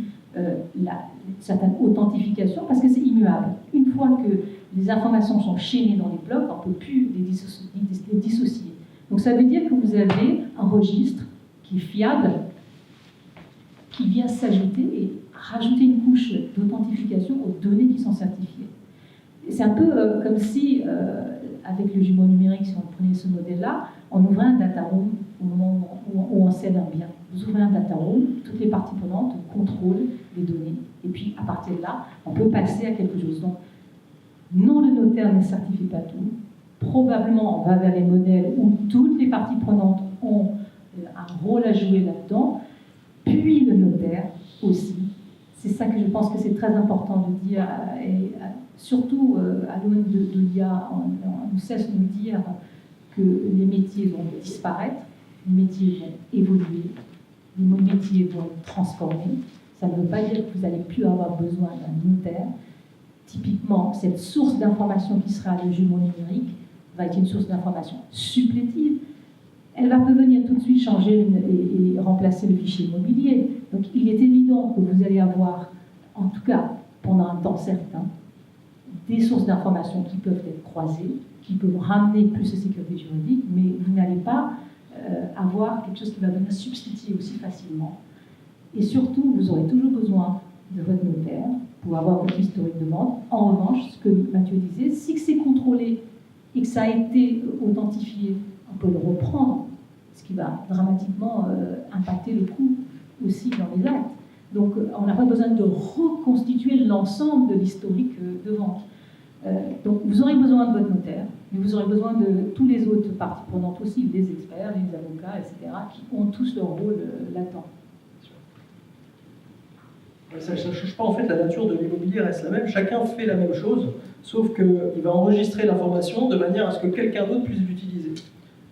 certaine authentification, parce que c'est immuable. Une fois que les informations sont chaînées dans les blocs, on ne peut plus les dissocier. Donc ça veut dire que vous avez un registre qui est fiable, qui vient s'ajouter et rajouter une couche d'authentification aux données qui sont certifiées. C'est un peu comme si, avec le jumeau numérique, si on prenait ce modèle-là, on ouvrait un data room au moment où on cède un bien. Vous ouvrez un data room, toutes les parties prenantes contrôlent les données, et puis à partir de là, on peut passer à quelque chose. Donc, non, le notaire ne certifie pas tout. Probablement, on va vers les modèles où toutes les parties prenantes ont un rôle à jouer là-dedans, puis le notaire aussi. C'est ça que je pense que c'est très important de dire, et surtout à l'aune de l'IA, on ne cesse de nous dire que les métiers vont disparaître, les métiers vont évoluer, les métiers vont être transformés. Ça ne veut pas dire que vous n'allez plus avoir besoin d'un notaire. Typiquement, cette source d'information qui sera le jumeau numérique va être une source d'information supplétive. Elle va venir tout de suite changer et remplacer le fichier immobilier. Donc il est évident que vous allez avoir, en tout cas pendant un temps certain, des sources d'informations qui peuvent être croisées, qui peuvent ramener plus de sécurité juridique, mais vous n'allez pas avoir quelque chose qui va venir substituer aussi facilement. Et surtout, vous aurez toujours besoin de votre notaire pour avoir votre historique de vente. En revanche, ce que Mathieu disait, si c'est contrôlé et que ça a été authentifié, on peut le reprendre, ce qui va dramatiquement impacter le coût aussi dans les actes. Donc on n'a pas besoin de reconstituer l'ensemble de l'historique de vente. Donc vous aurez besoin de votre notaire, mais vous aurez besoin de tous les autres parties prenantes aussi, des experts, les avocats, etc., qui ont tous leur rôle là-dedans. Ça ne change pas, en fait, la nature de l'immobilier reste la même. Chacun fait la même chose, sauf qu'il va enregistrer l'information de manière à ce que quelqu'un d'autre puisse l'utiliser.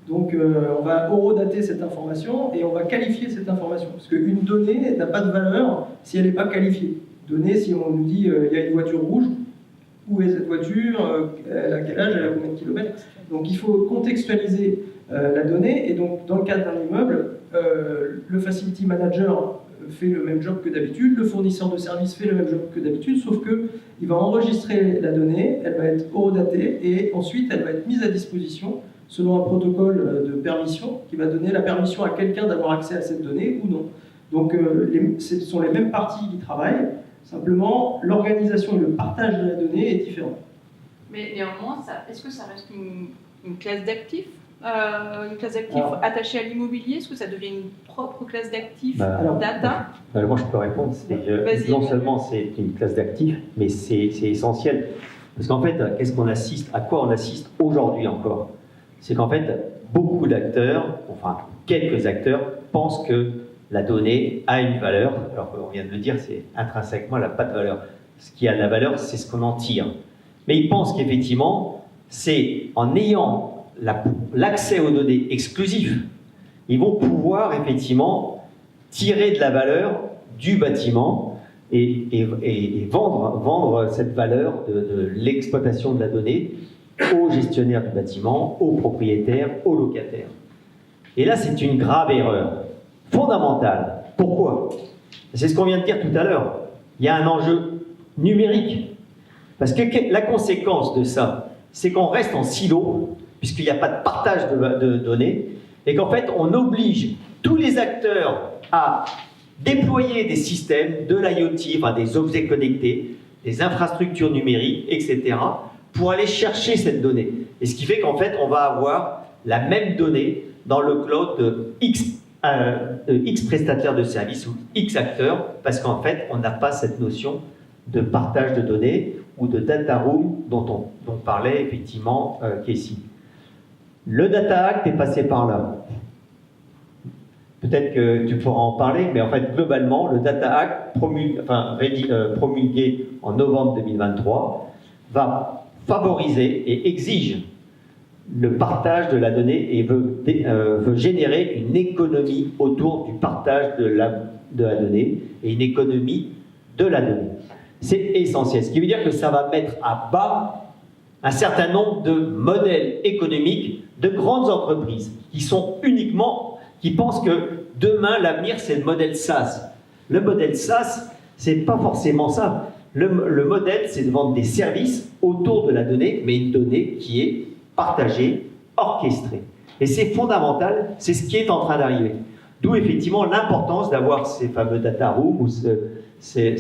Donc on va horodater cette information et on va qualifier cette information. Parce qu'une donnée n'a pas de valeur si elle n'est pas qualifiée. Donnée, si on nous dit il y a une voiture rouge, où est cette voiture, elle a quel âge, elle a combien de kilomètres. Donc il faut contextualiser la donnée. Et donc dans le cadre d'un immeuble, le facility manager fait le même job que d'habitude, le fournisseur de services fait le même job que d'habitude, sauf qu'il va enregistrer la donnée, elle va être horodatée et ensuite elle va être mise à disposition selon un protocole de permission qui va donner la permission à quelqu'un d'avoir accès à cette donnée ou non. Donc ce sont les mêmes parties qui travaillent, simplement l'organisation et le partage de la donnée est différent. Mais néanmoins, est-ce que ça reste une classe d'actifs attachée à l'immobilier? Est-ce que ça devient une propre classe d'actifs data? Moi je peux répondre. Non seulement c'est une classe d'actifs, mais c'est essentiel. Parce qu'en fait, qu'est-ce qu'on assiste? À quoi on assiste aujourd'hui encore? c'est qu'en fait, beaucoup d'acteurs, enfin quelques acteurs, pensent que la donnée a une valeur. Alors on vient de le dire, c'est intrinsèquement, elle n'a pas de valeur. Ce qui a de la valeur, c'est ce qu'on en tire. Mais ils pensent qu'effectivement, c'est en ayant l'accès aux données exclusif, ils vont pouvoir effectivement tirer de la valeur du bâtiment et vendre cette valeur de l'exploitation de la donnée aux gestionnaires du bâtiment, aux propriétaires, aux locataires. Et là, c'est une grave erreur fondamentale. Pourquoi? C'est ce qu'on vient de dire tout à l'heure. Il y a un enjeu numérique. Parce que la conséquence de ça, c'est qu'on reste en silo, puisqu'il n'y a pas de partage de données, et qu'en fait, on oblige tous les acteurs à déployer des systèmes, de l'IoT, enfin des objets connectés, des infrastructures numériques, etc., pour aller chercher cette donnée. Et ce qui fait qu'en fait, on va avoir la même donnée dans le cloud de X prestataires de services ou X acteurs, parce qu'en fait, on n'a pas cette notion de partage de données ou de data room dont parlait effectivement Casey. Le Data Act est passé par là. Peut-être que tu pourras en parler, mais en fait, globalement, le Data Act promulgué en novembre 2023 va favoriser et exige le partage de la donnée et veut générer une économie autour du partage de la donnée et une économie de la donnée. C'est essentiel. Ce qui veut dire que ça va mettre à bas un certain nombre de modèles économiques de grandes entreprises qui pensent que demain, l'avenir, c'est le modèle SaaS. Le modèle SaaS, c'est pas forcément ça. Le modèle, c'est de vendre des services autour de la donnée, mais une donnée qui est partagée, orchestrée. Et c'est fondamental, c'est ce qui est en train d'arriver. D'où effectivement l'importance d'avoir ces fameux data rooms, ou c'est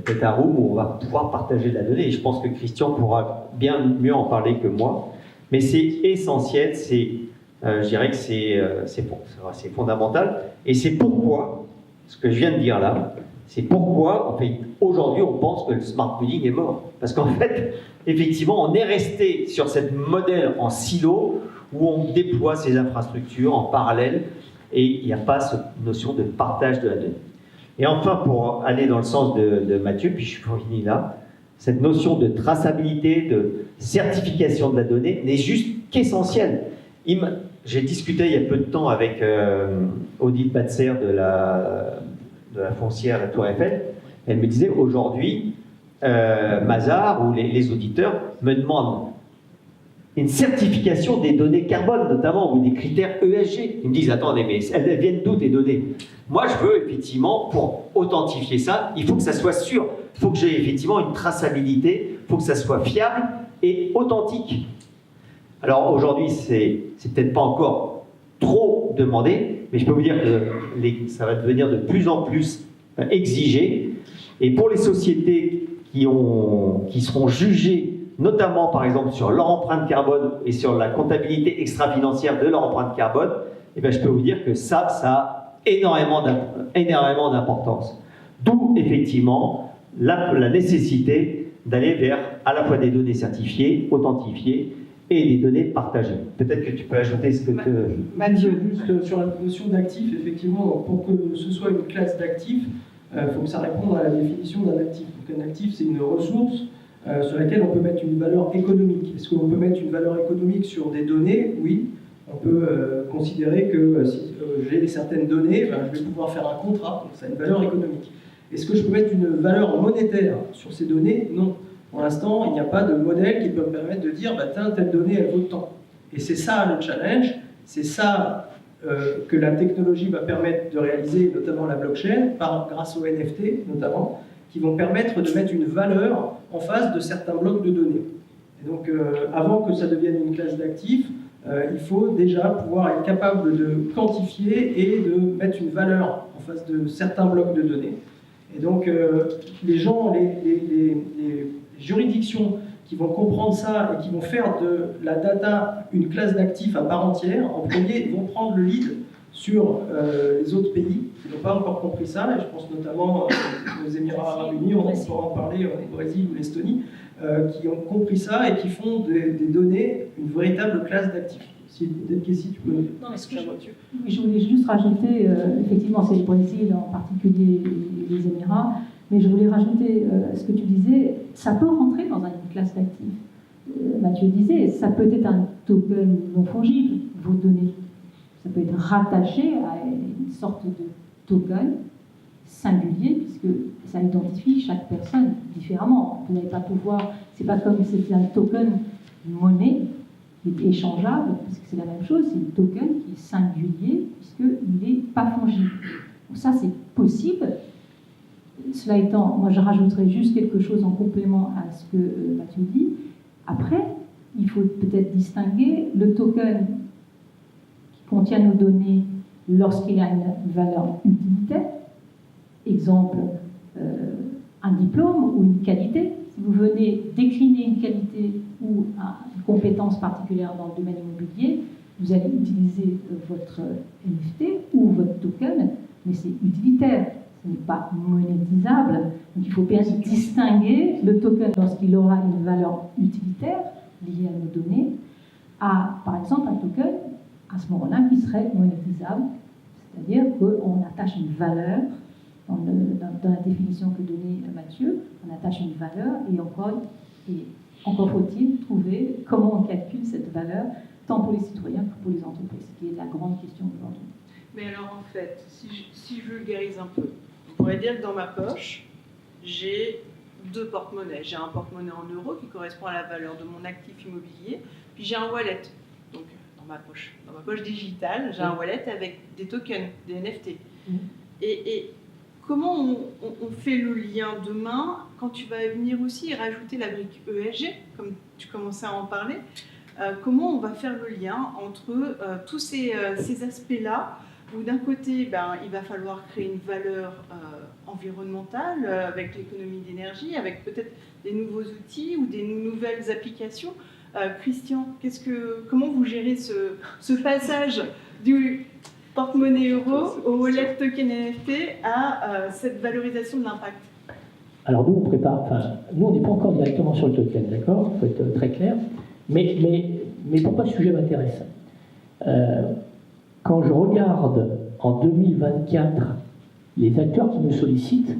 data room où on va pouvoir partager de la donnée. Et je pense que Christian pourra bien mieux en parler que moi. Mais c'est essentiel, je dirais que c'est fondamental. Et c'est pourquoi, ce que je viens de dire là, c'est pourquoi, en fait, aujourd'hui, on pense que le smart building est mort. Parce qu'en fait, effectivement, on est resté sur ce modèle en silo où on déploie ces infrastructures en parallèle et il n'y a pas cette notion de partage de la donnée. Et enfin, pour aller dans le sens de Mathieu, puis je finis là, cette notion de traçabilité, de certification de la donnée n'est juste qu'essentielle. J'ai discuté il y a peu de temps avec Odile Batzer de la foncière à Tour Eiffel. Elle me disait aujourd'hui, Mazars ou les auditeurs me demandent une certification des données carbone, notamment, ou des critères ESG. Ils me disent, attendez, mais elles viennent d'où tes données? Moi, je veux effectivement, pour authentifier ça, il faut que ça soit sûr. Il faut que j'ai effectivement une traçabilité, il faut que ça soit fiable et authentique. Alors aujourd'hui, c'est peut-être pas encore trop demandé, mais je peux vous dire que ça va devenir de plus en plus exigé. Et pour les sociétés qui seront jugées, notamment par exemple sur leur empreinte carbone et sur la comptabilité extra-financière de leur empreinte carbone, eh bien, je peux vous dire que ça a énormément d'importance. D'où effectivement la nécessité d'aller vers à la fois des données certifiées, authentifiées et des données partagées. Peut-être que tu peux ajouter ce que tu... Mathieu, juste sur la notion d'actif, effectivement, pour que ce soit une classe d'actifs, il faut que ça réponde à la définition d'un actif. Donc un actif, c'est une ressource sur laquelle on peut mettre une valeur économique. Est-ce qu'on peut mettre une valeur économique sur des données? Oui. On peut considérer que si j'ai certaines données, je vais pouvoir faire un contrat, donc ça a une valeur économique. Est-ce que je peux mettre une valeur monétaire sur ces données? Non. Pour l'instant, il n'y a pas de modèle qui peut me permettre de dire telle donnée, elle vaut tant. Et c'est ça le challenge, c'est ça que la technologie va permettre de réaliser, notamment la blockchain, grâce aux NFT notamment, qui vont permettre de mettre une valeur en face de certains blocs de données. Et donc, avant que ça devienne une classe d'actifs, il faut déjà pouvoir être capable de quantifier et de mettre une valeur en face de certains blocs de données. Et donc, les gens, les juridictions qui vont comprendre ça et qui vont faire de la data une classe d'actifs à part entière, en premier, vont prendre le lead sur les autres pays qui n'ont pas encore compris ça, et je pense notamment aux Émirats Arabes Unis, on pourra en parler, au Brésil ou l'Estonie, qui ont compris ça et qui font des données une véritable classe d'actifs. Si peut-être Kessie, tu peux... Non, mais je voulais juste rajouter, effectivement, c'est le Brésil en particulier, les Émirats, mais je voulais rajouter ce que tu disais, ça peut rentrer dans une classe d'actifs. Mathieu disait, ça peut être un token non fongible, vos données. Ça peut être rattaché à une sorte de token singulier, puisque ça identifie chaque personne différemment. Vous n'allez pas pouvoir, c'est pas comme si c'était un token monnaie, échangeable, parce que c'est la même chose, c'est un token qui est singulier, puisqu'il n'est pas fongible. Donc ça, c'est possible. Cela étant, moi je rajouterais juste quelque chose en complément à ce que Mathieu dit. Après, il faut peut-être distinguer le token qui contient nos données lorsqu'il a une valeur utilitaire, exemple, un diplôme ou une qualité. Si vous venez décliner une qualité ou une compétence particulière dans le domaine immobilier, vous allez utiliser votre NFT ou votre token, mais c'est utilitaire, ce n'est pas monétisable. Donc il faut bien distinguer le token lorsqu'il aura une valeur utilitaire liée à nos données, à par exemple un token à ce moment-là qui serait monétisable, c'est-à-dire qu'on attache une valeur dans la définition que donnait Mathieu, on attache une valeur et encore faut-il trouver comment on calcule cette valeur, tant pour les citoyens que pour les entreprises, qui est la grande question d'aujourd'hui. Mais alors en fait, si je vulgarise un peu, on pourrait dire que dans ma poche, j'ai deux porte-monnaies. J'ai un porte-monnaie en euros qui correspond à la valeur de mon actif immobilier, puis j'ai un wallet. Donc dans ma poche digitale, j'ai un wallet avec des tokens, des NFT. Et comment on fait le lien demain quand tu vas venir aussi rajouter la brique ESG, comme tu commençais à en parler, comment on va faire le lien entre tous ces aspects-là, où d'un côté, il va falloir créer une valeur environnementale avec l'économie d'énergie, avec peut-être des nouveaux outils ou des nouvelles applications. Christian, comment vous gérez ce passage du porte-monnaie euro au wallet token NFT à cette valorisation de l'impact? Alors nous, nous on n'est pas encore directement sur le token, d'accord? Il faut être très clair. Mais pourquoi ce sujet m'intéresse? Quand je regarde en 2024 les acteurs qui nous sollicitent,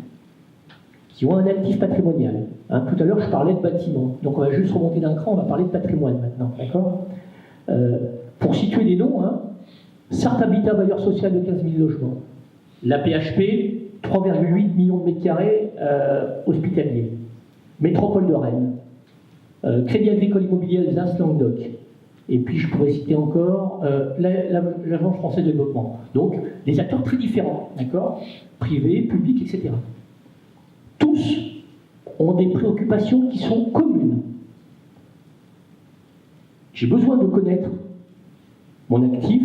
qui ont un actif patrimonial, tout à l'heure je parlais de bâtiments, donc on va juste remonter d'un cran, on va parler de patrimoine maintenant, d'accord? Pour situer des noms, Sarthe Habitat bailleur social de 15 000 logements, la PHP, 3,8 millions de mètres carrés hospitaliers, Métropole de Rennes, Crédit Agricole Immobilier Alsace Languedoc, et puis je pourrais citer encore l'Agence française de développement. Donc des acteurs très différents, d'accord, privés, publics, etc. Tous ont des préoccupations qui sont communes. J'ai besoin de connaître mon actif,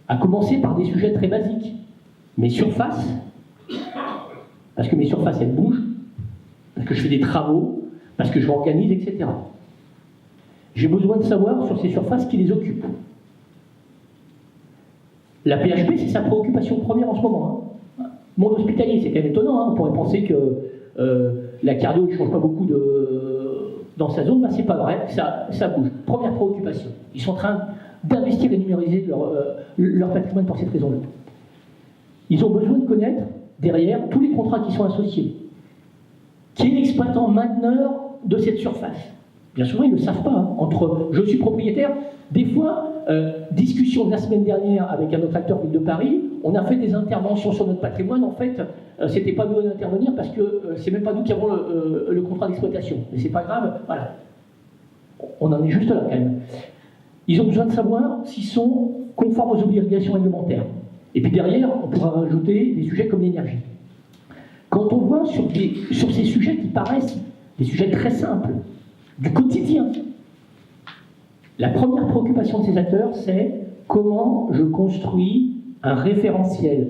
à commencer par des sujets très basiques. Mes surfaces, parce que mes surfaces elles bougent, parce que je fais des travaux, parce que je m'organise, etc. J'ai besoin de savoir sur ces surfaces qui les occupent. La PHP, c'est sa préoccupation première en ce moment. Monde hospitalier, c'est quand même étonnant. On pourrait penser que la cardio ne change pas beaucoup dans sa zone. C'est pas vrai, ça bouge. Première préoccupation. Ils sont en train d'investir et numériser leur patrimoine pour cette raison-là. Ils ont besoin de connaître, derrière, tous les contrats qui sont associés. Qui est l'exploitant mainteneur de cette surface? Bien souvent, ils ne le savent pas. Entre je suis propriétaire, des fois, discussion de la semaine dernière avec un autre acteur Ville de Paris, on a fait des interventions sur notre patrimoine. En fait, c'était pas nous d'intervenir parce que c'est même pas nous qui avons le contrat d'exploitation. Mais c'est pas grave, voilà. On en est juste là, quand même. Ils ont besoin de savoir s'ils sont conformes aux obligations réglementaires. Et puis derrière, on pourra rajouter des sujets comme l'énergie. Quand on voit sur ces sujets qui paraissent des sujets très simples, du quotidien, la première préoccupation de ces acteurs, c'est comment je construis un référentiel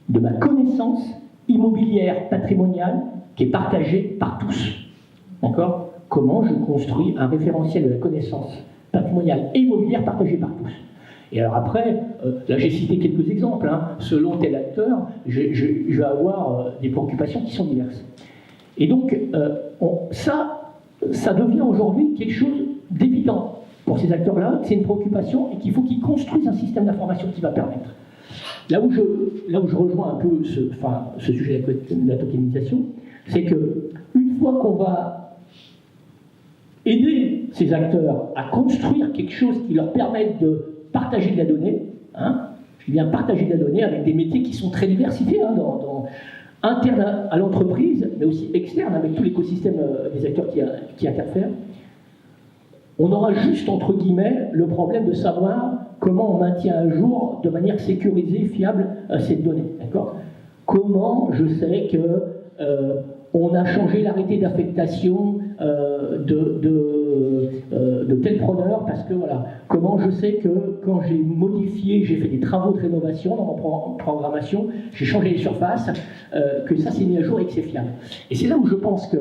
de ma connaissance immobilière patrimoniale qui est partagée par tous. D'accord? Comment je construis un référentiel de la connaissance patrimoniale et immobilière partagée par tous. Et alors après, là j'ai cité quelques exemples, selon tel acteur, je vais avoir des préoccupations qui sont diverses. Et donc, ça, ça devient aujourd'hui quelque chose d'évident pour ces acteurs-là, c'est une préoccupation et qu'il faut qu'ils construisent un système d'information qui va permettre. Là où je rejoins un peu ce sujet de la tokenisation, c'est qu'une fois qu'on va aider ces acteurs à construire quelque chose qui leur permette de partager de la donnée, je dis bien partager de la donnée avec des métiers qui sont très diversifiés, internes à l'entreprise, mais aussi externes avec tout l'écosystème des acteurs qui interfèrent, on aura juste, entre guillemets, le problème de savoir comment on maintient à jour de manière sécurisée, fiable, cette donnée. D'accord ? Comment je sais que on a changé l'arrêté d'affectation de tel preneur parce que voilà. Comment je sais que quand j'ai modifié, j'ai fait des travaux de rénovation dans mon programmation, j'ai changé les surfaces, que ça c'est mis à jour et que c'est fiable. Et c'est là où je pense que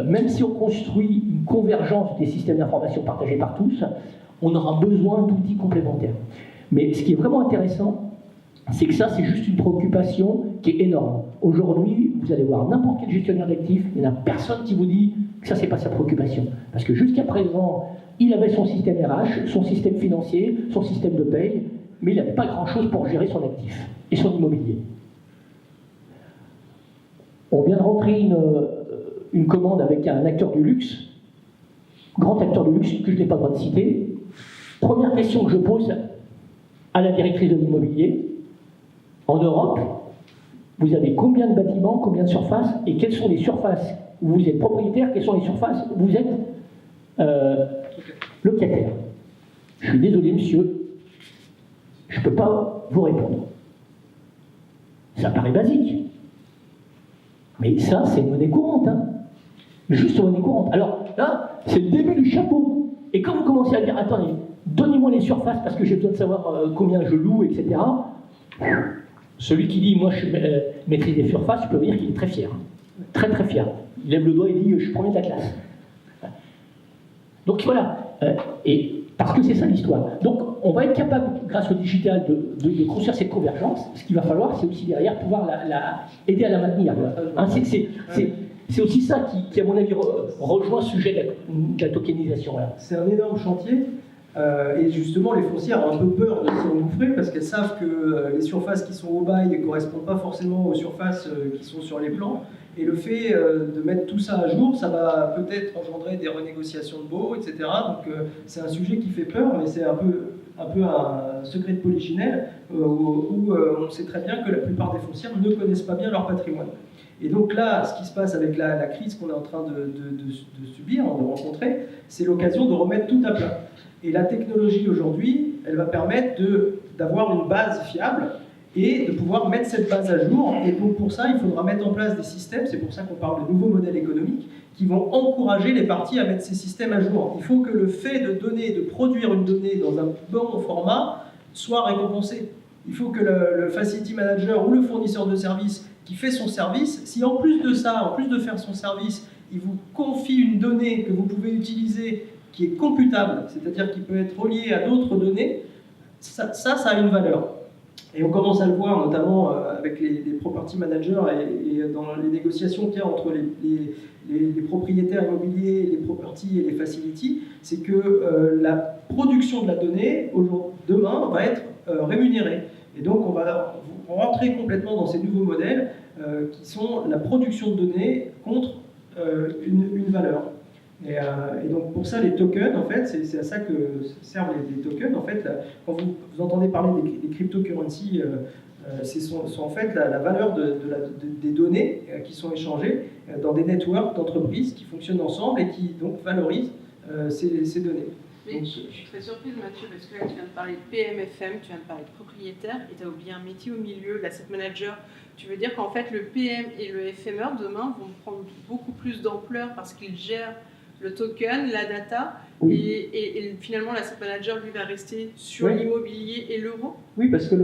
même si on construit une convergence des systèmes d'information partagés par tous, on aura besoin d'outils complémentaires. Mais ce qui est vraiment intéressant, c'est que ça, c'est juste une préoccupation qui est énorme. Aujourd'hui, vous allez voir n'importe quel gestionnaire d'actifs, il n'y en a personne qui vous dit que ça, c'est pas sa préoccupation. Parce que jusqu'à présent, il avait son système RH, son système financier, son système de paye, mais il n'avait pas grand-chose pour gérer son actif et son immobilier. On vient de rentrer une commande avec un acteur du luxe, grand acteur du luxe que je n'ai pas le droit de citer. Première question que je pose à la directrice de l'immobilier, en Europe, vous avez combien de bâtiments, combien de surfaces, et quelles sont les surfaces où vous êtes propriétaire, quelles sont les surfaces où vous êtes locataire? Je suis désolé, monsieur, je ne peux pas vous répondre. Ça paraît basique. Mais ça, c'est une monnaie courante. Juste une monnaie courante. Alors là, c'est le début du chapeau. Et quand vous commencez à dire, attendez, donnez-moi les surfaces parce que j'ai besoin de savoir combien je loue, etc. Celui qui dit, moi je maîtrise des surfaces, je peux vous dire qu'il est très fier. Très très fier. Il lève le doigt et dit, je suis premier de la classe. Donc voilà. Et parce que c'est ça l'histoire. Donc on va être capable, grâce au digital, de construire cette convergence. Ce qu'il va falloir, c'est aussi derrière pouvoir aider à la maintenir. C'est aussi ça qui, à mon avis, rejoint ce sujet de la tokenisation. Là. C'est un énorme chantier. Et justement, les foncières ont un peu peur de s'y engouffrer parce qu'elles savent que les surfaces qui sont au bail ne correspondent pas forcément aux surfaces qui sont sur les plans. Et le fait de mettre tout ça à jour, ça va peut-être engendrer des renégociations de baux, etc. Donc c'est un sujet qui fait peur, mais c'est un peu un secret de polichinelle où on sait très bien que la plupart des foncières ne connaissent pas bien leur patrimoine. Et donc là, ce qui se passe avec la crise qu'on est en train de subir, de rencontrer, c'est l'occasion de remettre tout à plat. Et la technologie aujourd'hui, elle va permettre d'avoir une base fiable et de pouvoir mettre cette base à jour. Et donc pour ça, il faudra mettre en place des systèmes, c'est pour ça qu'on parle de nouveaux modèles économiques, qui vont encourager les parties à mettre ces systèmes à jour. Il faut que le fait de produire une donnée dans un bon format, soit récompensé. Il faut que le facility manager ou le fournisseur de service qui fait son service, si en plus de ça, en plus de faire son service, il vous confie une donnée que vous pouvez utiliser qui est computable, c'est-à-dire qui peut être relié à d'autres données, ça a une valeur. Et on commence à le voir notamment avec les property managers et dans les négociations qu'il y a entre les propriétaires immobiliers, les property et les facility, c'est que la production de la donnée, demain, va être rémunérée. Et donc on va rentrer complètement dans ces nouveaux modèles qui sont la production de données contre une valeur. Et donc pour ça, les tokens, en fait, c'est à ça que servent les tokens. En fait, quand vous entendez parler des cryptocurrencies, sont en fait la valeur des données qui sont échangées dans des networks d'entreprises qui fonctionnent ensemble et qui donc valorisent ces données. Mais je suis très surprise, Mathieu, parce que là, tu viens de parler de PMFM, tu viens de parler de propriétaire, et tu as oublié un métier au milieu, l'asset manager. Tu veux dire qu'en fait, le PM et le FMR, demain, vont prendre beaucoup plus d'ampleur parce qu'ils gèrent le token, la data, oui. et finalement, l'asset manager, lui, va rester sur l'immobilier et l'euro. Oui, parce que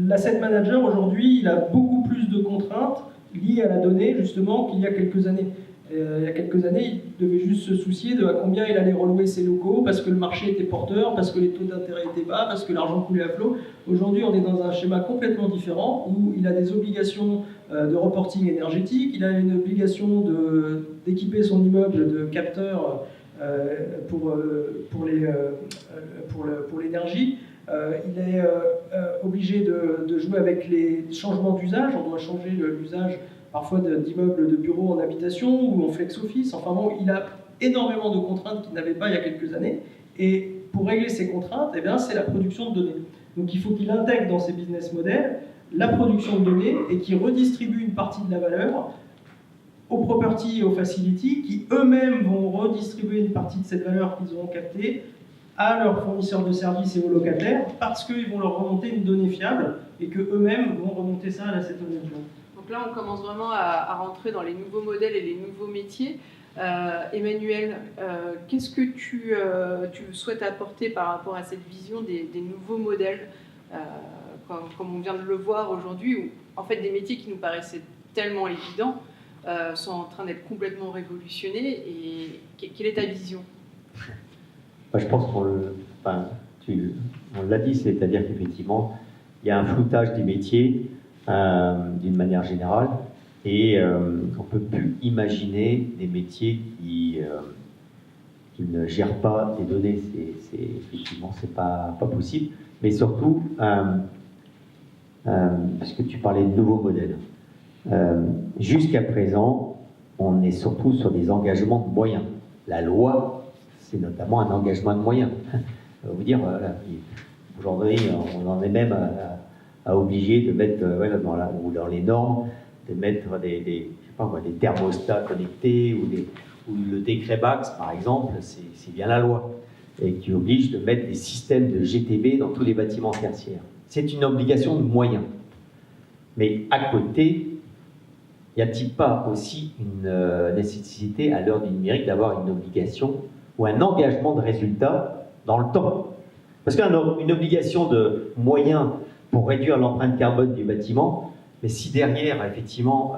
l'asset manager, aujourd'hui, il a beaucoup plus de contraintes liées à la donnée, justement, qu'il y a quelques années. Il y a quelques années, il devait juste se soucier de à combien il allait relouer ses locaux, parce que le marché était porteur, parce que les taux d'intérêt étaient bas, parce que l'argent coulait à flot. Aujourd'hui, on est dans un schéma complètement différent, où il a des obligations de reporting énergétique, il a une obligation d'équiper son immeuble de capteurs pour l'énergie. Il est obligé de jouer avec les changements d'usage. On doit changer l'usage parfois d'immeubles de bureaux en habitation ou en flex-office. Enfin bon, il a énormément de contraintes qu'il n'avait pas il y a quelques années. Et pour régler ces contraintes, eh bien, c'est la production de données. Donc il faut qu'il intègre dans ses business models la production de données et qu'il redistribue une partie de la valeur aux property et aux facility qui eux-mêmes vont redistribuer une partie de cette valeur qu'ils auront captée à leurs fournisseurs de services et aux locataires parce qu'ils vont leur remonter une donnée fiable et qu'eux-mêmes vont remonter ça à l'asset management. Donc là, on commence vraiment à rentrer dans les nouveaux modèles et les nouveaux métiers. Emmanuel, qu'est-ce que tu souhaites apporter par rapport à cette vision des nouveaux modèles, comme on vient de le voir aujourd'hui, où en fait des métiers qui nous paraissaient tellement évidents sont en train d'être complètement révolutionnés, et quelle est ta vision? Je pense qu'on l'a dit, c'est-à-dire qu'effectivement, il y a un floutage des métiers d'une manière générale, et on ne peut plus imaginer des métiers qui ne gèrent pas des données. Effectivement, c'est pas possible. Mais surtout, parce que tu parlais de nouveaux modèles, jusqu'à présent, on est surtout sur des engagements de moyens. La loi, c'est notamment un engagement de moyens. On va vous dire, aujourd'hui, on en est même à obliger de mettre, ou dans les normes, de mettre des thermostats connectés, ou le décret BACS, par exemple, c'est bien la loi, et qui oblige de mettre des systèmes de GTB dans tous les bâtiments tertiaires. C'est une obligation de moyens. Mais à côté, y a-t-il pas aussi une nécessité, à l'heure du numérique, d'avoir une obligation ou un engagement de résultat dans le temps? Parce qu'une obligation de moyens pour réduire l'empreinte carbone du bâtiment, mais si derrière, effectivement,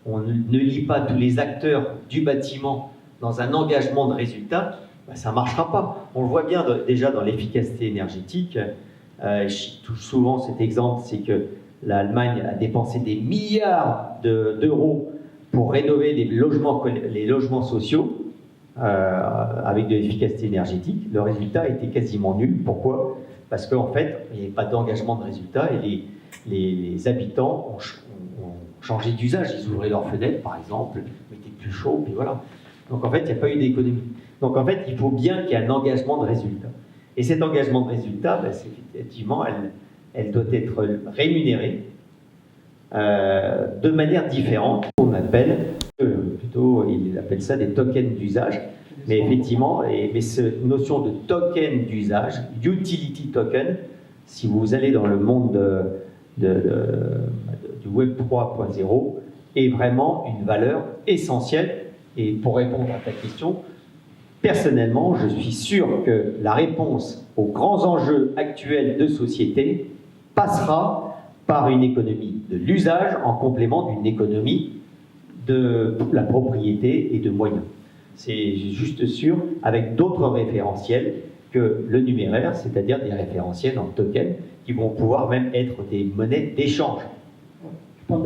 on ne lie pas tous les acteurs du bâtiment dans un engagement de résultat, ça ne marchera pas. On le voit bien déjà dans l'efficacité énergétique. Je touche souvent cet exemple, c'est que l'Allemagne a dépensé des milliards d'euros pour rénover les logements sociaux avec de l'efficacité énergétique. Le résultat était quasiment nul. Pourquoi? Parce qu'en fait, il n'y avait pas d'engagement de résultat et les habitants ont changé d'usage. Ils ouvraient leurs fenêtres, par exemple, mettaient plus chaud, puis voilà. Donc en fait, il n'y a pas eu d'économie. Donc en fait, il faut bien qu'il y ait un engagement de résultat. Et cet engagement de résultat, c'est effectivement, elle doit être rémunérée de manière différente. On appelle, plutôt, il appelle ça des tokens d'usage. Mais effectivement, mais cette notion de token d'usage, utility token, si vous allez dans le monde du Web 3.0, est vraiment une valeur essentielle. Et pour répondre à ta question, personnellement, je suis sûr que la réponse aux grands enjeux actuels de société passera par une économie de l'usage en complément d'une économie de la propriété et de moyens. C'est juste sûr, avec d'autres référentiels que le numéraire, c'est-à-dire des référentiels en tokens qui vont pouvoir même être des monnaies d'échange.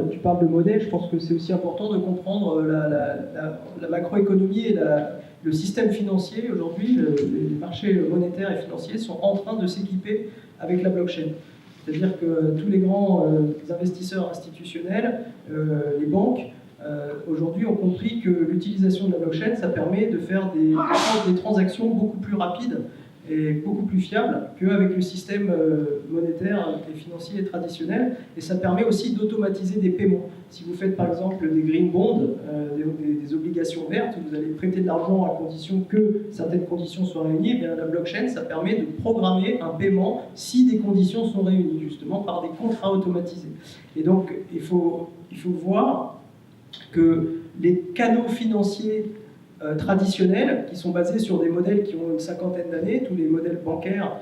Tu parles de monnaie, je pense que c'est aussi important de comprendre la macroéconomie et le système financier. Aujourd'hui, les marchés monétaires et financiers sont en train de s'équiper avec la blockchain. C'est-à-dire que tous les grands investisseurs institutionnels, les banques, aujourd'hui ont compris que l'utilisation de la blockchain, ça permet de faire des transactions beaucoup plus rapides et beaucoup plus fiables qu'avec le système monétaire et financier traditionnel. Et ça permet aussi d'automatiser des paiements. Si vous faites par exemple des green bonds, des obligations vertes, vous allez prêter de l'argent à condition que certaines conditions soient réunies, et bien la blockchain, ça permet de programmer un paiement si des conditions sont réunies, justement par des contrats automatisés. Et donc il faut voir que les canaux financiers traditionnels qui sont basés sur des modèles qui ont une cinquantaine d'années. Tous les modèles bancaires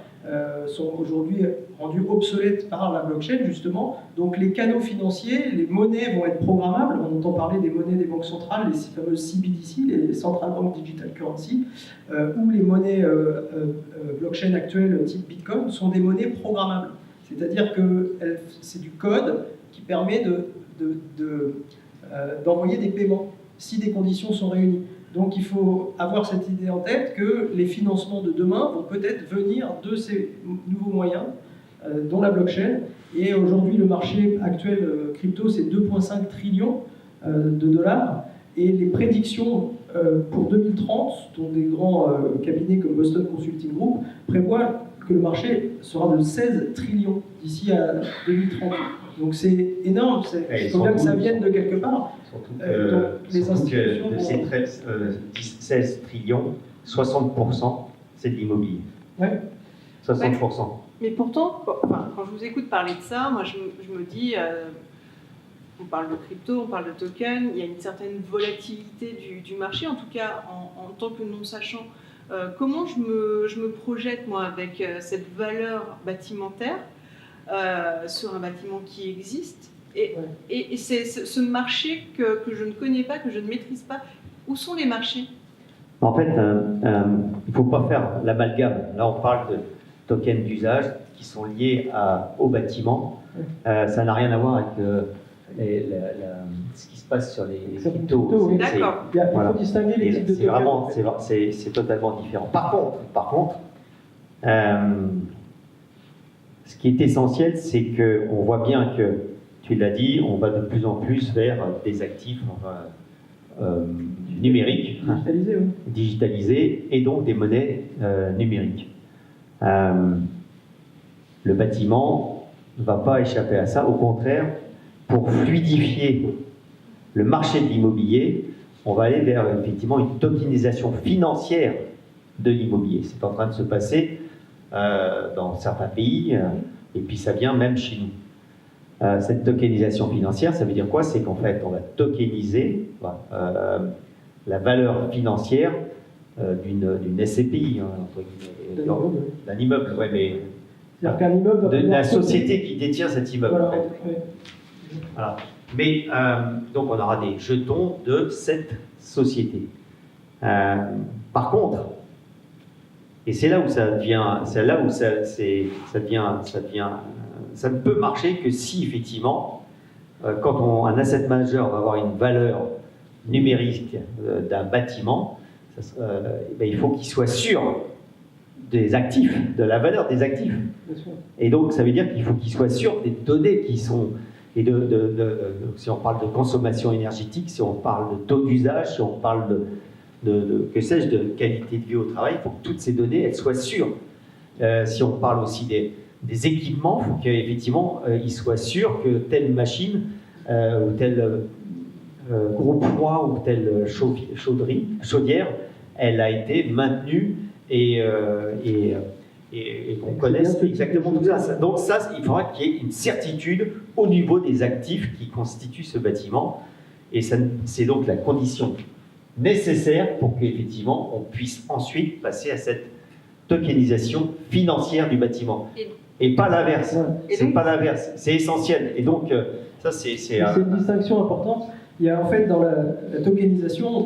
sont aujourd'hui rendus obsolètes par la blockchain, justement. Donc les canaux financiers, les monnaies vont être programmables. On entend parler des monnaies des banques centrales, les fameuses CBDC, les Central Bank Digital Currency, ou les monnaies blockchain actuelles type Bitcoin sont des monnaies programmables. C'est-à-dire que c'est du code qui permet d'envoyer des paiements si des conditions sont réunies. Donc il faut avoir cette idée en tête que les financements de demain vont peut-être venir de ces nouveaux moyens, dont la blockchain. Et aujourd'hui, le marché actuel crypto, c'est 2,5 trillions de dollars. Et les prédictions pour 2030, dont des grands cabinets comme Boston Consulting Group, prévoient que le marché sera de 16 trillions d'ici à 2030. Donc c'est énorme, il faut bien que ça vienne de quelque part. Surtout que de ces 16 trillions, 60% c'est de l'immobilier. Ouais. 60%. Mais pourtant, quand je vous écoute parler de ça, moi je me dis, on parle de crypto, on parle de token, il y a une certaine volatilité du marché, en tout cas en tant que non-sachant. Comment je me projette, moi, avec cette valeur bâtimentaire sur un bâtiment qui existe et c'est ce marché que je ne connais pas, que je ne maîtrise pas. Où sont les marchés? En fait, il ne faut pas faire l'amalgame. Là, on parle de tokens d'usage qui sont liés au bâtiment. Ça n'a rien à voir avec ce qui se passe sur les cryptos. D'accord. Il faut distinguer les types de tokens. C'est totalement différent. Par contre, ce qui est essentiel, c'est qu'on voit bien que, tu l'as dit, on va de plus en plus vers des actifs numériques, digitalisés, et donc des monnaies numériques. Le bâtiment ne va pas échapper à ça. Au contraire, pour fluidifier le marché de l'immobilier, on va aller vers effectivement une tokenisation financière de l'immobilier. C'est en train de se passer dans certains pays, et puis ça vient même chez nous. Cette tokenisation financière, ça veut dire quoi? C'est qu'en fait, on va tokeniser la valeur financière d'une SCPI, d'un immeuble. Ouais, mais c'est-à-dire qu'un immeuble de la société qui détient cet immeuble. Voilà, en fait. Voilà. Mais donc on aura des jetons de cette société. Par contre, et c'est là où ça ne peut marcher que si effectivement, quand un asset manager va avoir une valeur numérique d'un bâtiment, il faut qu'il soit sûr des actifs, de la valeur des actifs. Et donc ça veut dire qu'il faut qu'il soit sûr des données qui sont, et si on parle de consommation énergétique, si on parle de taux d'usage, si on parle que sais-je, de qualité de vie au travail, il faut que toutes ces données elles soient sûres. Si on parle aussi des équipements, il faut qu'effectivement ils soient sûrs que telle machine ou tel groupe froid ou telle chaudière, elle a été maintenue et qu'on connaisse exactement tout ça. Donc ça, il faudra qu'il y ait une certitude au niveau des actifs qui constituent ce bâtiment. Et c'est donc la condition nécessaire pour qu'effectivement on puisse ensuite passer à cette tokenisation financière du bâtiment. Et pas l'inverse. C'est pas l'inverse. C'est essentiel. Et donc, ça, c'est une distinction importante. Il y a en fait dans la tokenisation,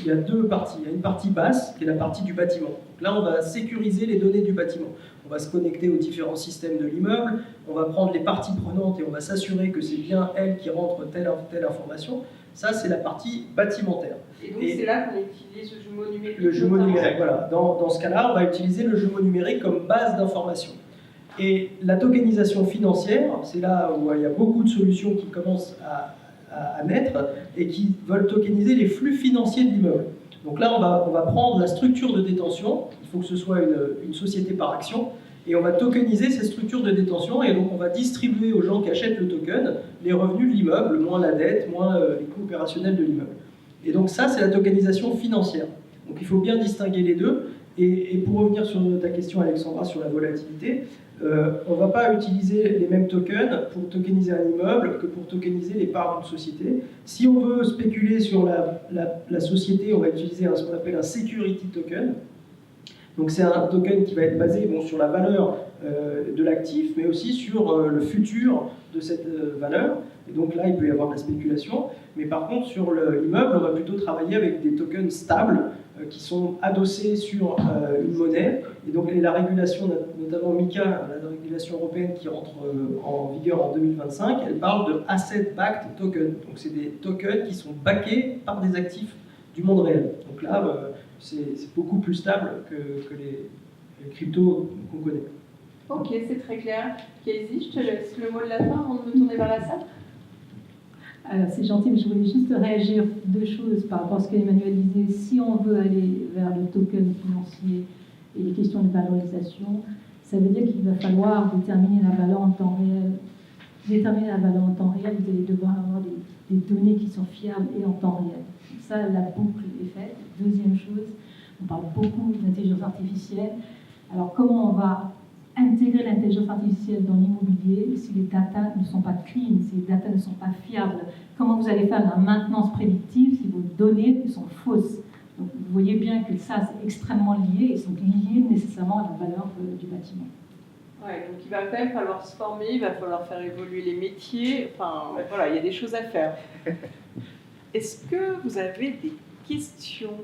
il y a deux parties. Il y a une partie basse qui est la partie du bâtiment. Donc là, on va sécuriser les données du bâtiment. On va se connecter aux différents systèmes de l'immeuble, on va prendre les parties prenantes et on va s'assurer que c'est bien elles qui rentrent telle information. Ça, c'est la partie bâtimentaire. Et donc c'est là qu'on utilise le jumeau numérique. Le jumeau numérique, voilà. Dans ce cas-là, on va utiliser le jumeau numérique comme base d'information. Et la tokenisation financière, c'est là où il y a beaucoup de solutions qui commencent à naître et qui veulent tokeniser les flux financiers de l'immeuble. Donc là, on va prendre la structure de détention, il faut que ce soit une société par action, et on va tokeniser ces structures de détention, et donc on va distribuer aux gens qui achètent le token les revenus de l'immeuble, moins la dette, moins les coûts opérationnels de l'immeuble. Et donc ça, c'est la tokenisation financière. Donc il faut bien distinguer les deux, Et pour revenir sur ta question, Alexandra, sur la volatilité, on ne va pas utiliser les mêmes tokens pour tokeniser un immeuble que pour tokeniser les parts d'une société. Si on veut spéculer sur la société, on va utiliser ce qu'on appelle un security token. Donc c'est un token qui va être basé sur la valeur de l'actif, mais aussi sur le futur de cette valeur. Et donc là, il peut y avoir de la spéculation. Mais par contre, sur l'immeuble, on va plutôt travailler avec des tokens stables qui sont adossés sur une monnaie. Et donc la régulation, notamment MiCA, la régulation européenne qui rentre en vigueur en 2025, elle parle de asset-backed tokens. Donc c'est des tokens qui sont backés par des actifs du monde réel. Donc là, c'est beaucoup plus stable que les cryptos qu'on connaît. Ok, c'est très clair. Casey, je te laisse le mot de la fin avant de me tourner vers la salle. Alors c'est gentil, mais je voulais juste réagir deux choses par rapport à ce qu'Emmanuel disait. Si on veut aller vers le token financier et les questions de valorisation, ça veut dire qu'il va falloir déterminer la valeur en temps réel. Déterminer la valeur en temps réel, vous allez devoir avoir des données qui sont fiables et en temps réel. Ça, la boucle est faite. Deuxième chose, on parle beaucoup d'intelligence artificielle. Alors comment on va intégrer l'intelligence artificielle dans l'immobilier si les datas ne sont pas clean, si les datas ne sont pas fiables? Comment vous allez faire la maintenance prédictive si vos données sont fausses? Donc vous voyez bien que ça, c'est extrêmement lié et sont liés nécessairement à la valeur du bâtiment. Ouais, donc il va quand même falloir se former, il va falloir faire évoluer les métiers, enfin voilà, il y a des choses à faire. Est-ce que vous avez des questions?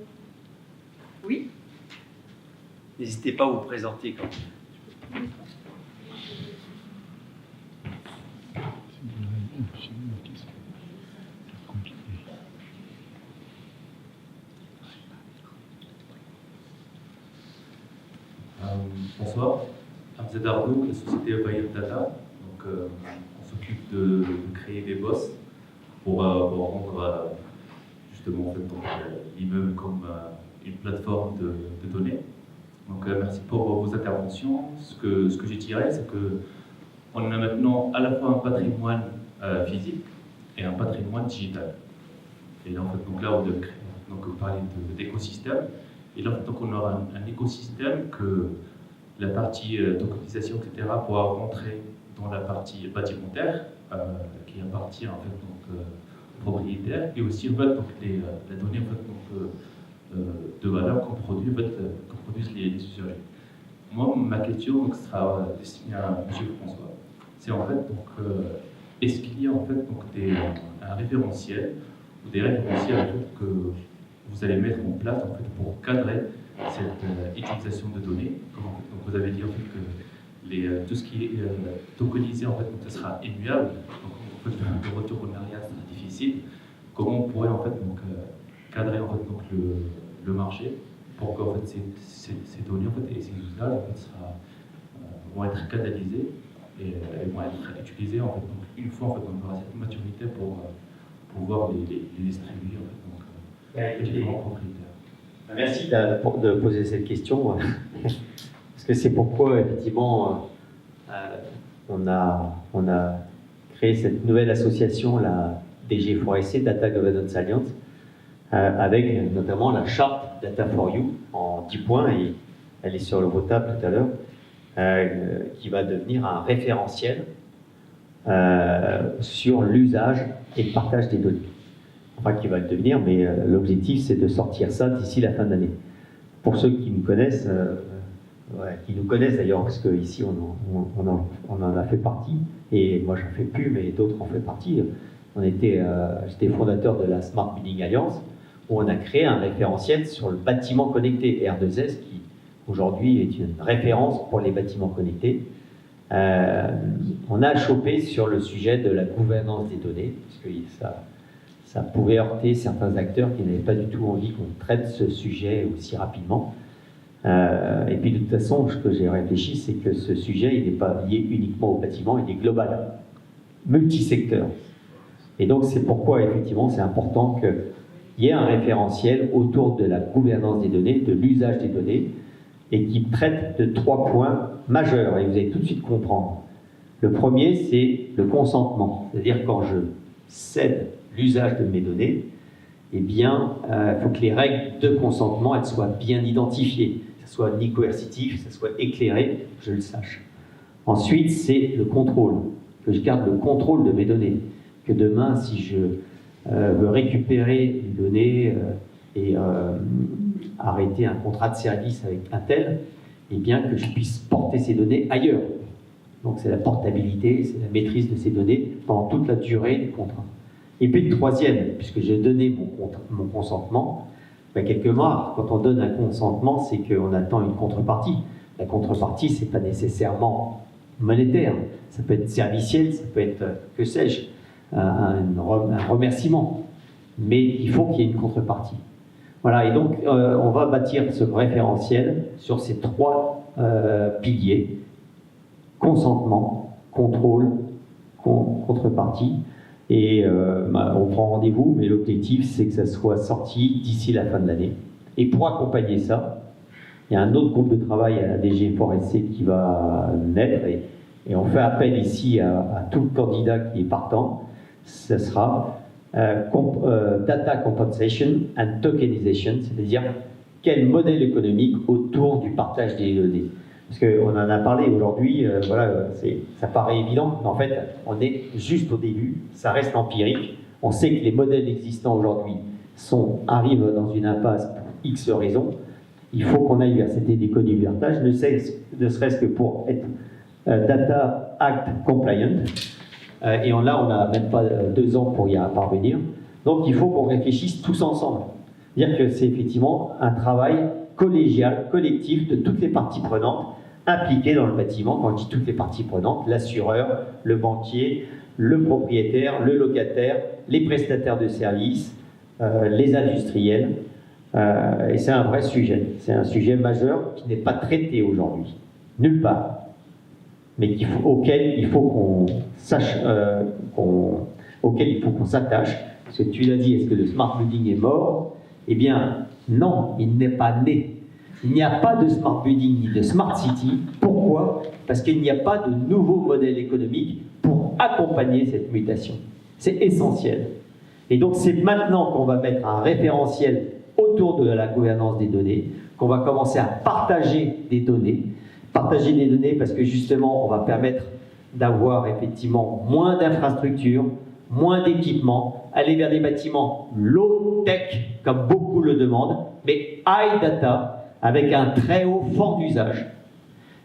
Oui? N'hésitez pas à vous présenter quand même. Bonsoir, Hamzad Ardouk, la société Bayern Data. Donc, on s'occupe de créer des boss pour rendre justement en fait, l'immeuble comme une plateforme de données. Donc merci pour vos interventions. Ce que j'ai tiré, c'est qu'on a maintenant à la fois un patrimoine physique et un patrimoine digital. Et là, en fait, donc là, on devait créer, donc parler d'écosystème. Et là, en fait, donc, on aura un écosystème que la partie tokenisation, etc., pourra rentrer dans la partie bâtimentaire, qui appartient en fait donc propriétaire, et aussi en fait donc la donnée en fait donc de valeur qu'on produit, en fait, qu'on produisent les usagers. Moi, ma question donc, sera destinée à M. François. C'est en fait donc est-ce qu'il y a en fait donc un référentiel ou des référentiels en fait, que vous allez mettre en place en fait, pour cadrer cette utilisation de données? Comme en fait, donc, vous avez dit en fait que tout ce qui est tokenisé en fait donc, ce sera immuable. Donc en fait, le retour en arrière sera difficile. Comment on pourrait en fait donc cadrer en fait donc le marché pour que en fait ces données en fait et ces usages en fait vont être canalisés et vont être utilisés en fait donc une fois en fait on aura cette maturité pour pouvoir les distribuer en fait donc aux différents propriétaires. Merci de poser cette question parce que c'est pourquoi effectivement on a créé cette nouvelle association, la DG Forestier, Data Governance Alliance, avec notamment la charte Data for You en 10 points, et elle est sur le votable tout à l'heure, qui va devenir un référentiel sur l'usage et le partage des données. Enfin, qui va le devenir, mais l'objectif c'est de sortir ça d'ici la fin de l'année. Pour ceux qui nous connaissent, d'ailleurs, parce qu'ici on en a fait partie, et moi j'en fais plus, mais d'autres en fait partie. J'étais fondateur de la Smart Building Alliance, où on a créé un référentiel sur le bâtiment connecté, R2S, qui aujourd'hui est une référence pour les bâtiments connectés. On a chopé sur le sujet de la gouvernance des données, parce que ça pouvait heurter certains acteurs qui n'avaient pas du tout envie qu'on traite ce sujet aussi rapidement. Et puis de toute façon, ce que j'ai réfléchi, c'est que ce sujet, il n'est pas lié uniquement au bâtiment, il est global, multisecteur. Et donc c'est pourquoi effectivement c'est important qu'il y ait un référentiel autour de la gouvernance des données, de l'usage des données, et qui traite de 3 points majeurs, et vous allez tout de suite comprendre. Le premier, c'est le consentement, c'est-à-dire quand je cède l'usage de mes données, eh bien, il faut que les règles de consentement elles soient bien identifiées, que ce soit ni coercitif, que ce soit éclairé, que je le sache. Ensuite, c'est le contrôle, que je garde le contrôle de mes données, que demain, si je veux récupérer les données et arrêter un contrat de service avec un tel, eh bien, que je puisse porter ces données ailleurs. Donc, c'est la portabilité, c'est la maîtrise de ces données pendant toute la durée du contrat. Et puis le troisième, puisque j'ai donné mon consentement, ben quelque part, quand on donne un consentement, c'est qu'on attend une contrepartie. La contrepartie, ce n'est pas nécessairement monétaire, ça peut être serviciel, ça peut être, que sais-je, un remerciement. Mais il faut qu'il y ait une contrepartie. Voilà, et donc on va bâtir ce référentiel sur ces trois piliers: consentement, contrôle, contrepartie. Et on prend rendez-vous, mais l'objectif, c'est que ça soit sorti d'ici la fin de l'année. Et pour accompagner ça, il y a un autre groupe de travail à la DG Forest qui va naître, et on fait appel ici à tout le candidat qui est partant. Ce sera Data Compensation and Tokenization, c'est-à-dire quel modèle économique autour du partage des données. Parce qu'on en a parlé aujourd'hui, voilà, ça paraît évident, mais en fait, on est juste au début, ça reste empirique. On sait que les modèles existants aujourd'hui arrivent dans une impasse pour X raisons. Il faut qu'on aille vers cette économie du partage, ne serait-ce que pour être Data Act compliant. Et là, on n'a même pas 2 ans pour y parvenir. Donc, il faut qu'on réfléchisse tous ensemble. C'est-à-dire que c'est effectivement un travail collégial, collectif de toutes les parties prenantes impliquées dans le bâtiment. Quand je dis toutes les parties prenantes, l'assureur, le banquier, le propriétaire, le locataire, les prestataires de services, les industriels. Et c'est un vrai sujet. C'est un sujet majeur qui n'est pas traité aujourd'hui, nulle part. Mais auquel il faut qu'on sache, auquel il faut qu'on s'attache. Parce que tu l'as dit, est-ce que le smart building est mort? Eh bien, non, il n'est pas né. Il n'y a pas de smart building ni de smart city. Pourquoi? Parce qu'il n'y a pas de nouveau modèle économique pour accompagner cette mutation. C'est essentiel. Et donc, c'est maintenant qu'on va mettre un référentiel autour de la gouvernance des données, qu'on va commencer à partager des données. Partager des données parce que justement, on va permettre d'avoir effectivement moins d'infrastructures, moins d'équipements, aller vers des bâtiments low-tech, comme beaucoup le demandent, mais high data, avec un très haut fort d'usage.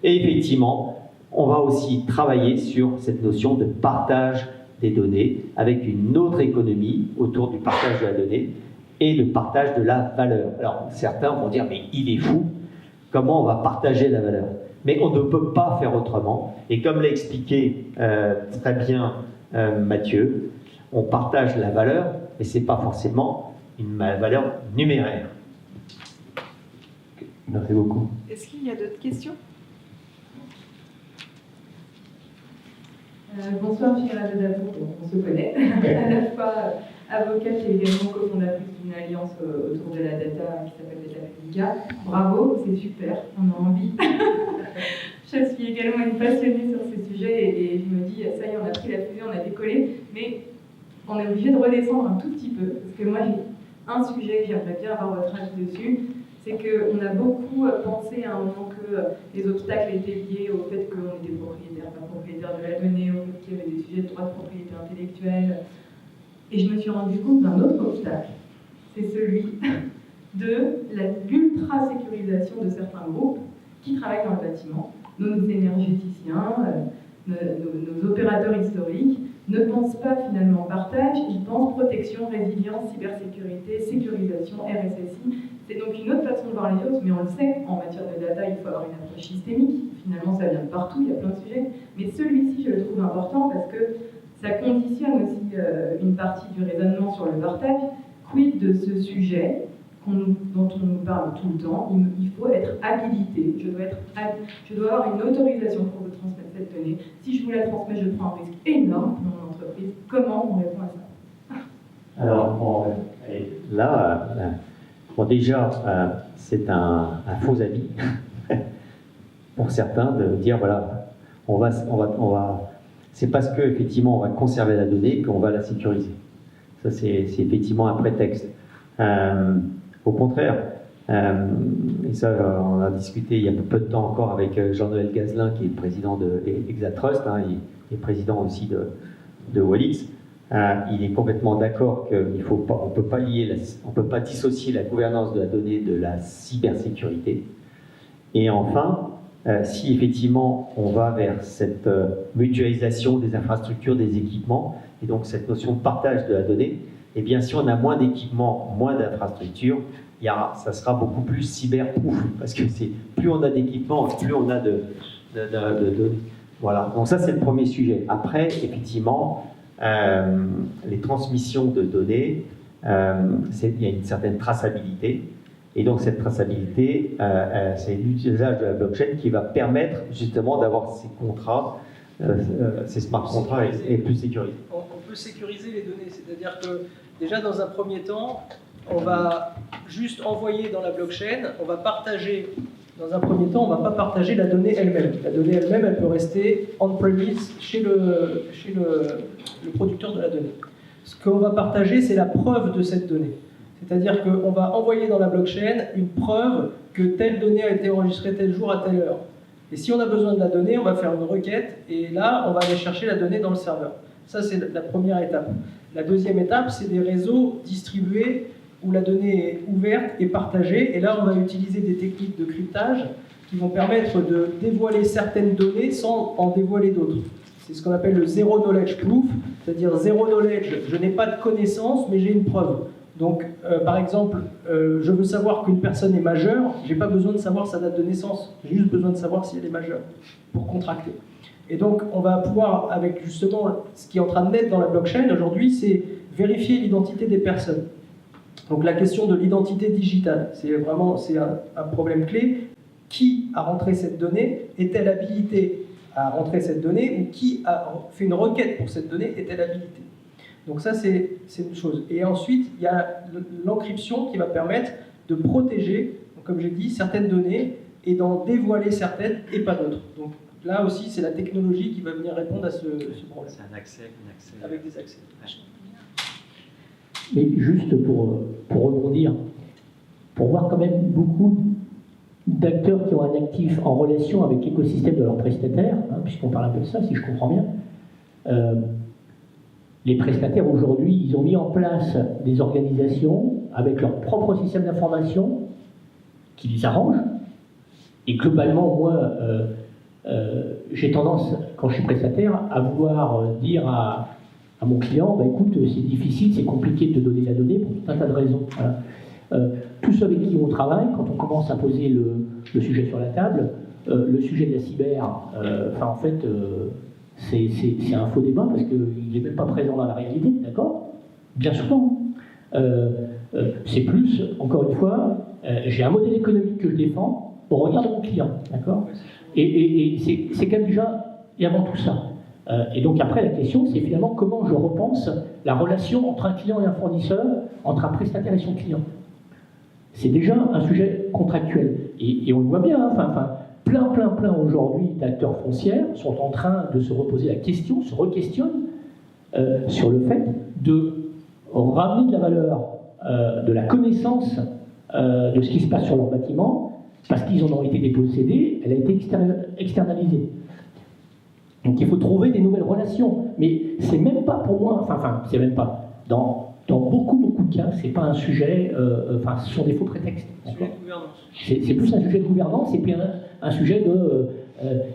Et effectivement, on va aussi travailler sur cette notion de partage des données, avec une autre économie autour du partage de la donnée et le partage de la valeur. Alors, certains vont dire, mais il est fou, comment on va partager la valeur? Mais on ne peut pas faire autrement. Et comme l'a expliqué très bien Mathieu, on partage la valeur, mais ce n'est pas forcément une valeur numéraire. Merci beaucoup. Est-ce qu'il y a d'autres questions? Bonsoir, je suis Rada Davout, on se connaît, à la fois avocate et également cofondatrice d'une alliance autour de la data qui s'appelle Data Publica. Bravo, c'est super, on a envie. Je suis également une passionnée sur ces sujets et je me dis, ça y est, on a pris la fusée, on a décollé, mais on est obligé de redescendre un tout petit peu, parce que moi j'ai un sujet que j'aimerais bien avoir votre avis dessus, c'est qu'on a beaucoup pensé à un moment que les obstacles étaient liés au fait qu'on était propriétaire, pas propriétaire de la donnée, au fait qu'il y avait des sujets de droit de propriété intellectuelle. Et je me suis rendu compte d'un autre obstacle, c'est celui de l'ultra-sécurisation de certains groupes qui travaillent dans le bâtiment. Nos énergéticiens, nos opérateurs historiques ne pensent pas finalement partage, ils pensent protection, résilience, cybersécurité, sécurisation, RSSI. C'est donc une autre façon de voir les choses, mais on le sait, en matière de data, il faut avoir une approche systémique. Finalement, ça vient de partout, il y a plein de sujets. Mais celui-ci, je le trouve important parce que ça conditionne aussi une partie du raisonnement sur le partage. Quid de ce sujet dont on nous parle tout le temps? Il faut être habilité. Je dois avoir une autorisation pour vous transmettre cette donnée. Si je vous la transmets, je prends un risque énorme pour mon entreprise. Comment on répond à ça? Alors, là, bon, déjà, c'est un faux avis pour certains de dire voilà, c'est parce qu'effectivement on va conserver la donnée qu'on va la sécuriser. Ça, c'est effectivement un prétexte. Au contraire, et ça, on a discuté il y a peu de temps encore avec Jean-Noël Gazlin, qui est le président de Exatrust, et président aussi de Wallis. Il est complètement d'accord qu'on ne peut pas dissocier la gouvernance de la donnée de la cybersécurité. Et enfin, si effectivement on va vers cette mutualisation des infrastructures, des équipements, et donc cette notion de partage de la donnée, eh bien si on a moins d'équipements, moins d'infrastructures, ça sera beaucoup plus cyberproof, parce que plus on a d'équipements, plus on a de données. Voilà, donc ça c'est le premier sujet. Après, effectivement, les transmissions de données, il y a une certaine traçabilité, et donc cette traçabilité, c'est l'utilisation de la blockchain qui va permettre justement d'avoir ces contrats, ces smart contracts et plus sécurisés. On peut sécuriser les données, c'est-à-dire que déjà dans un premier temps, on va juste envoyer dans la blockchain, on va partager, dans un premier temps, on ne va pas partager la donnée elle-même. La donnée elle-même, elle peut rester on-premise chez le producteur de la donnée. Ce qu'on va partager, c'est la preuve de cette donnée. C'est-à-dire qu'on va envoyer dans la blockchain une preuve que telle donnée a été enregistrée tel jour à telle heure. Et si on a besoin de la donnée, on va faire une requête, et là, on va aller chercher la donnée dans le serveur. Ça, c'est la première étape. La deuxième étape, c'est des réseaux distribués où la donnée est ouverte et partagée. Et là, on va utiliser des techniques de cryptage qui vont permettre de dévoiler certaines données sans en dévoiler d'autres. C'est ce qu'on appelle le Zero Knowledge Proof, c'est-à-dire Zero Knowledge, je n'ai pas de connaissance, mais j'ai une preuve. Donc, par exemple, je veux savoir qu'une personne est majeure, je n'ai pas besoin de savoir sa date de naissance, j'ai juste besoin de savoir si elle est majeure pour contracter. Et donc, on va pouvoir, avec justement ce qui est en train de naître dans la blockchain aujourd'hui, c'est vérifier l'identité des personnes. Donc, la question de l'identité digitale, c'est un problème clé. Qui a rentré cette donnée? Est-elle habilité à rentrer cette donnée? Ou qui a fait une requête pour cette donnée? Est-elle habilité? Donc ça, c'est une chose. Et ensuite, il y a l'encryption qui va permettre de protéger, donc comme j'ai dit, certaines données et d'en dévoiler certaines et pas d'autres. Donc là aussi, c'est la technologie qui va venir répondre à ce problème. C'est un accès. Avec des accès. Mais juste pour rebondir, pour voir quand même beaucoup d'acteurs qui ont un actif en relation avec l'écosystème de leurs prestataires, puisqu'on parle un peu de ça, si je comprends bien, les prestataires aujourd'hui, ils ont mis en place des organisations avec leur propre système d'information qui les arrangent. Et globalement, moi, j'ai tendance, quand je suis prestataire, à vouloir dire à mon client, bah, écoute, c'est difficile, c'est compliqué de te donner la donnée pour tout un tas de raisons. Voilà. Tous ceux avec qui on travaille, quand on commence à poser le sujet sur la table, le sujet de la cyber, en fait, c'est un faux débat parce qu'il n'est même pas présent dans la réalité, d'accord? Bien sûr non. C'est plus, encore une fois, j'ai un modèle économique que je défends au regard de mon client, d'accord? Et c'est quand même déjà, et avant tout ça. Et donc après, la question, c'est finalement comment je repense la relation entre un client et un fournisseur, entre un prestataire et son client. C'est déjà un sujet contractuel. Et on le voit bien, plein aujourd'hui d'acteurs foncières sont en train de se reposer la question, se re-questionnent sur le fait de ramener de la valeur, de la connaissance de ce qui se passe sur leur bâtiment, parce qu'ils en ont été dépossédés, elle a été externalisée. Donc il faut trouver des nouvelles relations. Mais c'est même pas pour moi, c'est même pas. Dans beaucoup de cas, c'est pas un sujet, ce sont des faux prétextes. C'est plus un sujet de gouvernance et puis un sujet de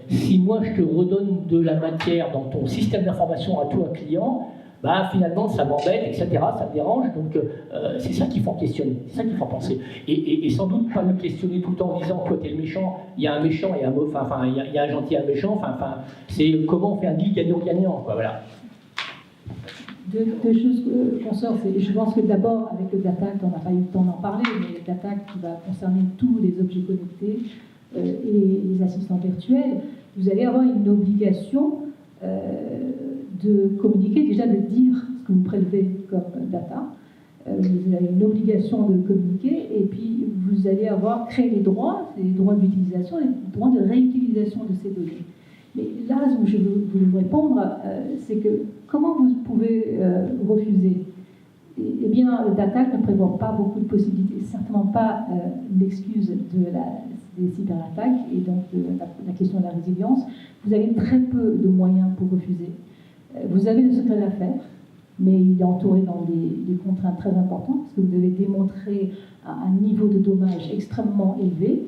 si moi je te redonne de la matière dans ton système d'information à toi, client, bah finalement ça m'embête, etc., ça me dérange, donc c'est ça qu'il faut questionner, c'est ça qu'il faut penser. Et sans doute pas le questionner tout le temps en disant toi t'es le méchant, il y a un méchant et il y a un gentil et un méchant, c'est comment on fait un deal gagnant-gagnant, quoi, voilà. Deux choses qu'on sort, je pense que d'abord, avec le Data Act, on n'a pas eu le temps d'en parler, mais le Data Act qui va concerner tous les objets connectés et les assistants virtuels, vous allez avoir une obligation de communiquer, déjà de dire ce que vous prélevez comme data. Vous avez une obligation de communiquer, et puis vous allez avoir créé les droits d'utilisation, les droits de réutilisation de ces données. Mais là, ce que je voulais vous répondre, c'est que comment vous pouvez refuser? eh bien, l'attaque ne prévoit pas beaucoup de possibilités, certainement pas l'excuse des cyberattaques et donc de la question de la résilience. Vous avez très peu de moyens pour refuser. Vous avez le secret d'affaires, mais il est entouré dans des contraintes très importantes, parce que vous devez démontrer un niveau de dommage extrêmement élevé,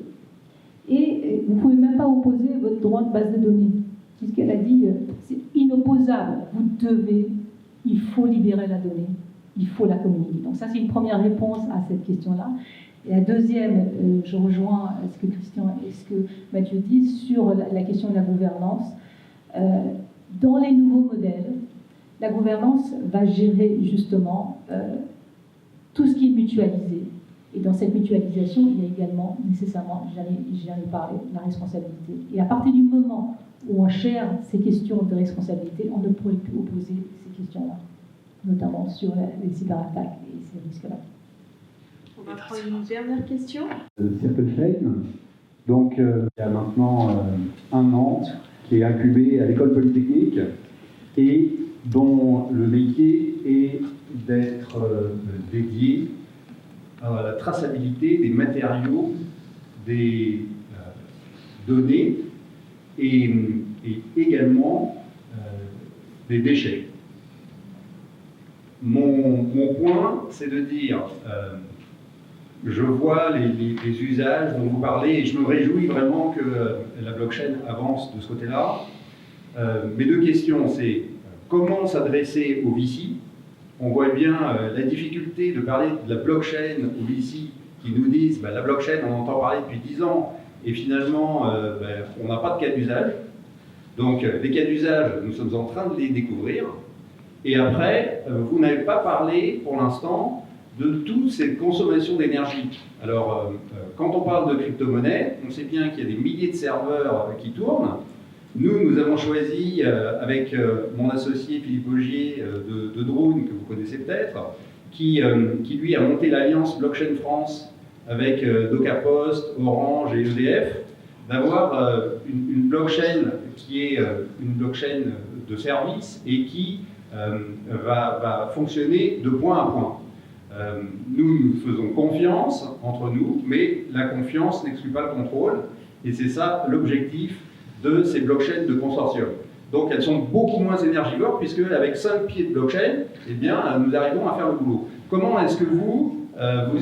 et vous ne pouvez même pas opposer votre droit de base de données. Puisqu'elle a dit, c'est inopposable, il faut libérer la donnée, il faut la communiquer. Donc ça, c'est une première réponse à cette question-là. Et la deuxième, je rejoins ce que Christian et ce que Mathieu disent sur la question de la gouvernance. Dans les nouveaux modèles, la gouvernance va gérer justement tout ce qui est mutualisé. Et dans cette mutualisation, il y a également nécessairement, j'en ai parlé, la responsabilité. Et à partir du moment où on gère ces questions de responsabilité, on ne pourrait plus opposer ces questions-là, notamment sur les cyberattaques et ces risques-là. On va prendre une dernière question. Circle donc il y a maintenant 1 an, qui est incubé à l'école polytechnique et dont le métier est d'être dédié à la traçabilité des matériaux, des données et également des déchets. Mon point, c'est de dire, je vois les usages dont vous parlez et je me réjouis vraiment que la blockchain avance de ce côté-là. Mes 2 questions, c'est comment s'adresser aux VC. On voit bien la difficulté de parler de la blockchain aux VC qui nous disent la blockchain, on entend parler depuis 10 ans et finalement on n'a pas de cas d'usage. Donc les cas d'usage, nous sommes en train de les découvrir. Et après, vous n'avez pas parlé pour l'instant de toutes ces consommations d'énergie. Alors, quand on parle de crypto-monnaie, on sait bien qu'il y a des milliers de serveurs qui tournent. Nous avons choisi, avec mon associé Philippe Augier de Drone, que vous connaissez peut-être, qui lui a monté l'alliance Blockchain France avec DocaPost, Orange et EDF, d'avoir une blockchain qui est une blockchain de service et qui va fonctionner de point à point. Nous faisons confiance entre nous, mais la confiance n'exclut pas le contrôle, et c'est ça l'objectif de ces blockchains de consortium. Donc elles sont beaucoup moins énergivores, puisque avec 5 pieds de blockchain, eh bien, nous arrivons à faire le boulot. Comment est-ce que vous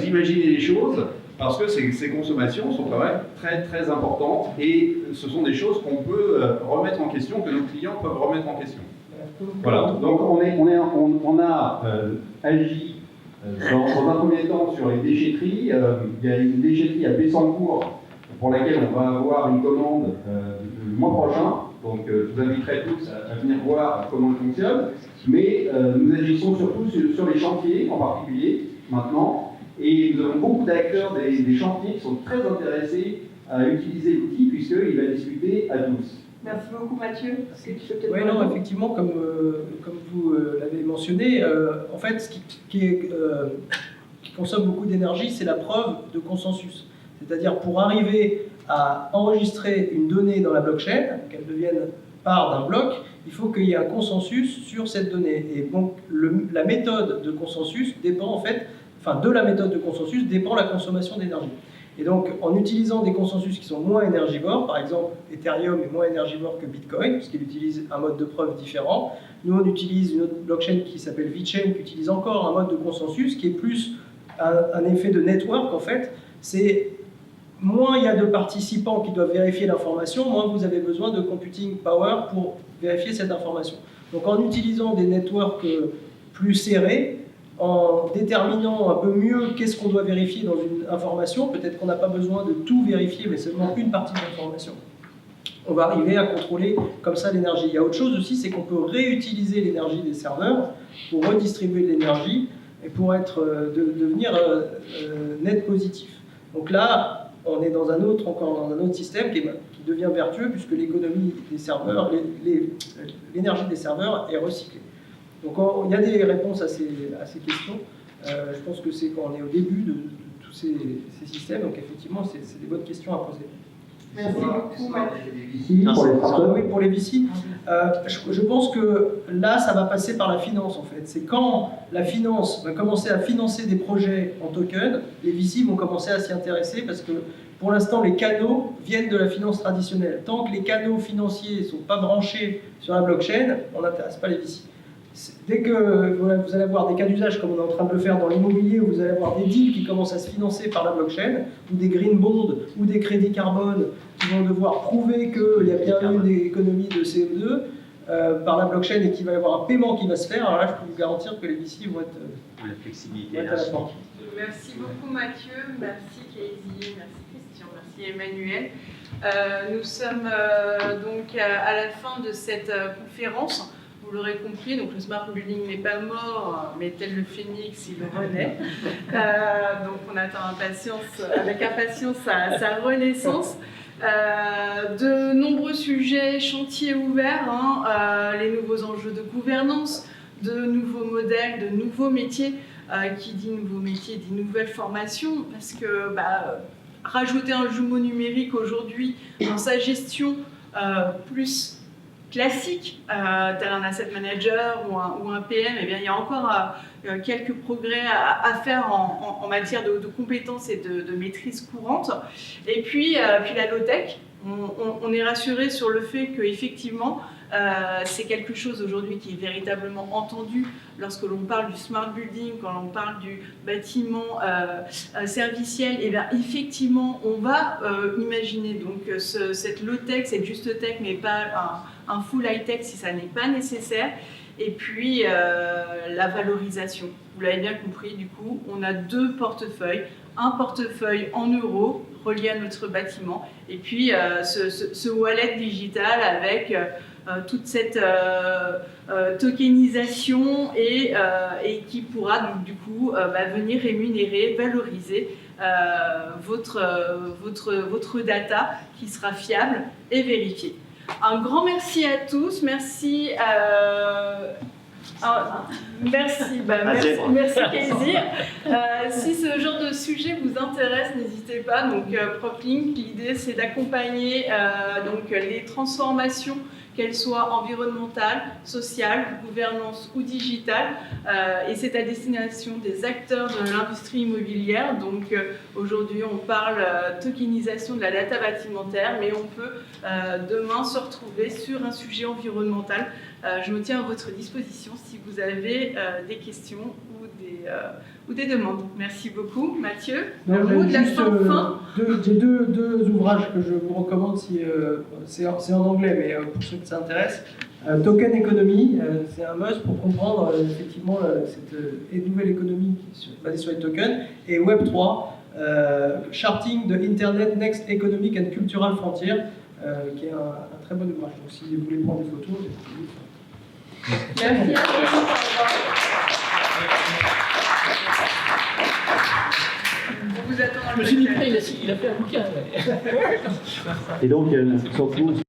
imaginez les choses? Parce que ces consommations sont quand même très très importantes, et ce sont des choses qu'on peut remettre en question, que nos clients peuvent remettre en question. Voilà, donc on a agi dans un premier temps sur les déchetteries. Il y a une déchetterie à Bessancourt pour laquelle on va avoir une commande le mois prochain. Donc je vous inviterai tous à venir voir comment elle fonctionne. Mais nous agissons surtout sur les chantiers en particulier maintenant. Et nous avons beaucoup d'acteurs des chantiers qui sont très intéressés à utiliser l'outil puisqu'il va discuter à tous. Merci beaucoup Mathieu. Oui, non, effectivement, comme vous l'avez mentionné, en fait, ce qui consomme beaucoup d'énergie, c'est la preuve de consensus. C'est-à-dire, pour arriver à enregistrer une donnée dans la blockchain, qu'elle devienne part d'un bloc, il faut qu'il y ait un consensus sur cette donnée. Et donc, la méthode de consensus dépend en fait, de la méthode de consensus dépend la consommation d'énergie. Et donc, en utilisant des consensus qui sont moins énergivores, par exemple, Ethereum est moins énergivore que Bitcoin, puisqu'il utilise un mode de preuve différent. Nous, on utilise une autre blockchain qui s'appelle VeChain, qui utilise encore un mode de consensus, qui est plus un effet de network, en fait. C'est moins il y a de participants qui doivent vérifier l'information, moins vous avez besoin de computing power pour vérifier cette information. Donc, en utilisant des networks plus serrés, en déterminant un peu mieux qu'est-ce qu'on doit vérifier dans une information, peut-être qu'on n'a pas besoin de tout vérifier, mais seulement une partie de l'information. On va arriver à contrôler comme ça l'énergie. Il y a autre chose aussi, c'est qu'on peut réutiliser l'énergie des serveurs pour redistribuer de l'énergie et pour devenir net positif. Donc là, on est encore dans un autre système qui devient vertueux puisque l'économie des serveurs, l'énergie des serveurs est recyclée. Donc il y a des réponses à ces questions. Je pense que c'est quand on est au début de tous ces systèmes, donc effectivement c'est des bonnes questions à poser. Merci beaucoup. Oui, pour les VC. Je pense que là, ça va passer par la finance en fait. C'est quand la finance va commencer à financer des projets en token, les VC vont commencer à s'y intéresser parce que pour l'instant, les canaux viennent de la finance traditionnelle. Tant que les canaux financiers ne sont pas branchés sur la blockchain, on n'intéresse pas les VC. Dès que vous allez avoir des cas d'usage comme on est en train de le faire dans l'immobilier, où vous allez avoir des deals qui commencent à se financer par la blockchain, ou des green bonds, ou des crédits carbone, qui vont devoir prouver qu'il y a bien eu des économies de CO2 par la blockchain et qu'il va y avoir un paiement qui va se faire, alors là, je peux vous garantir que les VC vont être, La flexibilité. à la porte. Merci beaucoup Mathieu, merci Casey, merci Christian, merci Emmanuel. Nous sommes donc à la fin de cette conférence. Vous l'aurez compris, donc le Smart Building n'est pas mort, mais tel le phénix, il renaît. Donc on attend avec impatience sa renaissance. De nombreux sujets, chantiers ouverts, les nouveaux enjeux de gouvernance, de nouveaux modèles, de nouveaux métiers. Qui dit nouveaux métiers dit nouvelles formations, parce que rajouter un jumeau numérique aujourd'hui dans sa gestion plus classique, tel un asset manager ou un PM, eh bien, il y a encore quelques progrès à faire en matière de compétences et de maîtrise courante. Et puis la low-tech, on est rassuré sur le fait qu'effectivement, c'est quelque chose aujourd'hui qui est véritablement entendu lorsque l'on parle du smart building, quand l'on parle du bâtiment serviciel. Et bien effectivement, on va imaginer donc cette low-tech, cette juste tech, mais pas un full high-tech si ça n'est pas nécessaire. Et puis la valorisation. Vous l'avez bien compris, du coup, on a deux portefeuilles. Un portefeuille en euros relié à notre bâtiment, et puis ce wallet digital avec toute cette tokenisation et qui pourra donc, du coup venir rémunérer, valoriser votre data qui sera fiable et vérifiée. Un grand merci à tous, merci merci Casey. Si ce genre de sujet vous intéresse, n'hésitez pas. Donc PropLink, l'idée c'est d'accompagner donc les transformations, qu'elles soient environnementales, sociales, gouvernance ou digitales, et c'est à destination des acteurs de l'industrie immobilière. Donc aujourd'hui on parle tokenisation de la data bâtimentaire, mais on peut demain se retrouver sur un sujet environnemental. Je me tiens à votre disposition si vous avez des questions ou des demandes. Merci beaucoup. Mathieu, un mot de la fin. J'ai deux ouvrages que je vous recommande, si, c'est en anglais, mais pour ceux que ça intéresse. Token Economy, c'est un must pour comprendre effectivement cette nouvelle économie basée sur les tokens. Et Web3, Charting the Internet Next Economic and Cultural Frontier, qui est un très bon ouvrage. Donc si vous voulez prendre des photos, merci à tous. Je me suis dit, il a fait un bouquin. Et donc, surtout.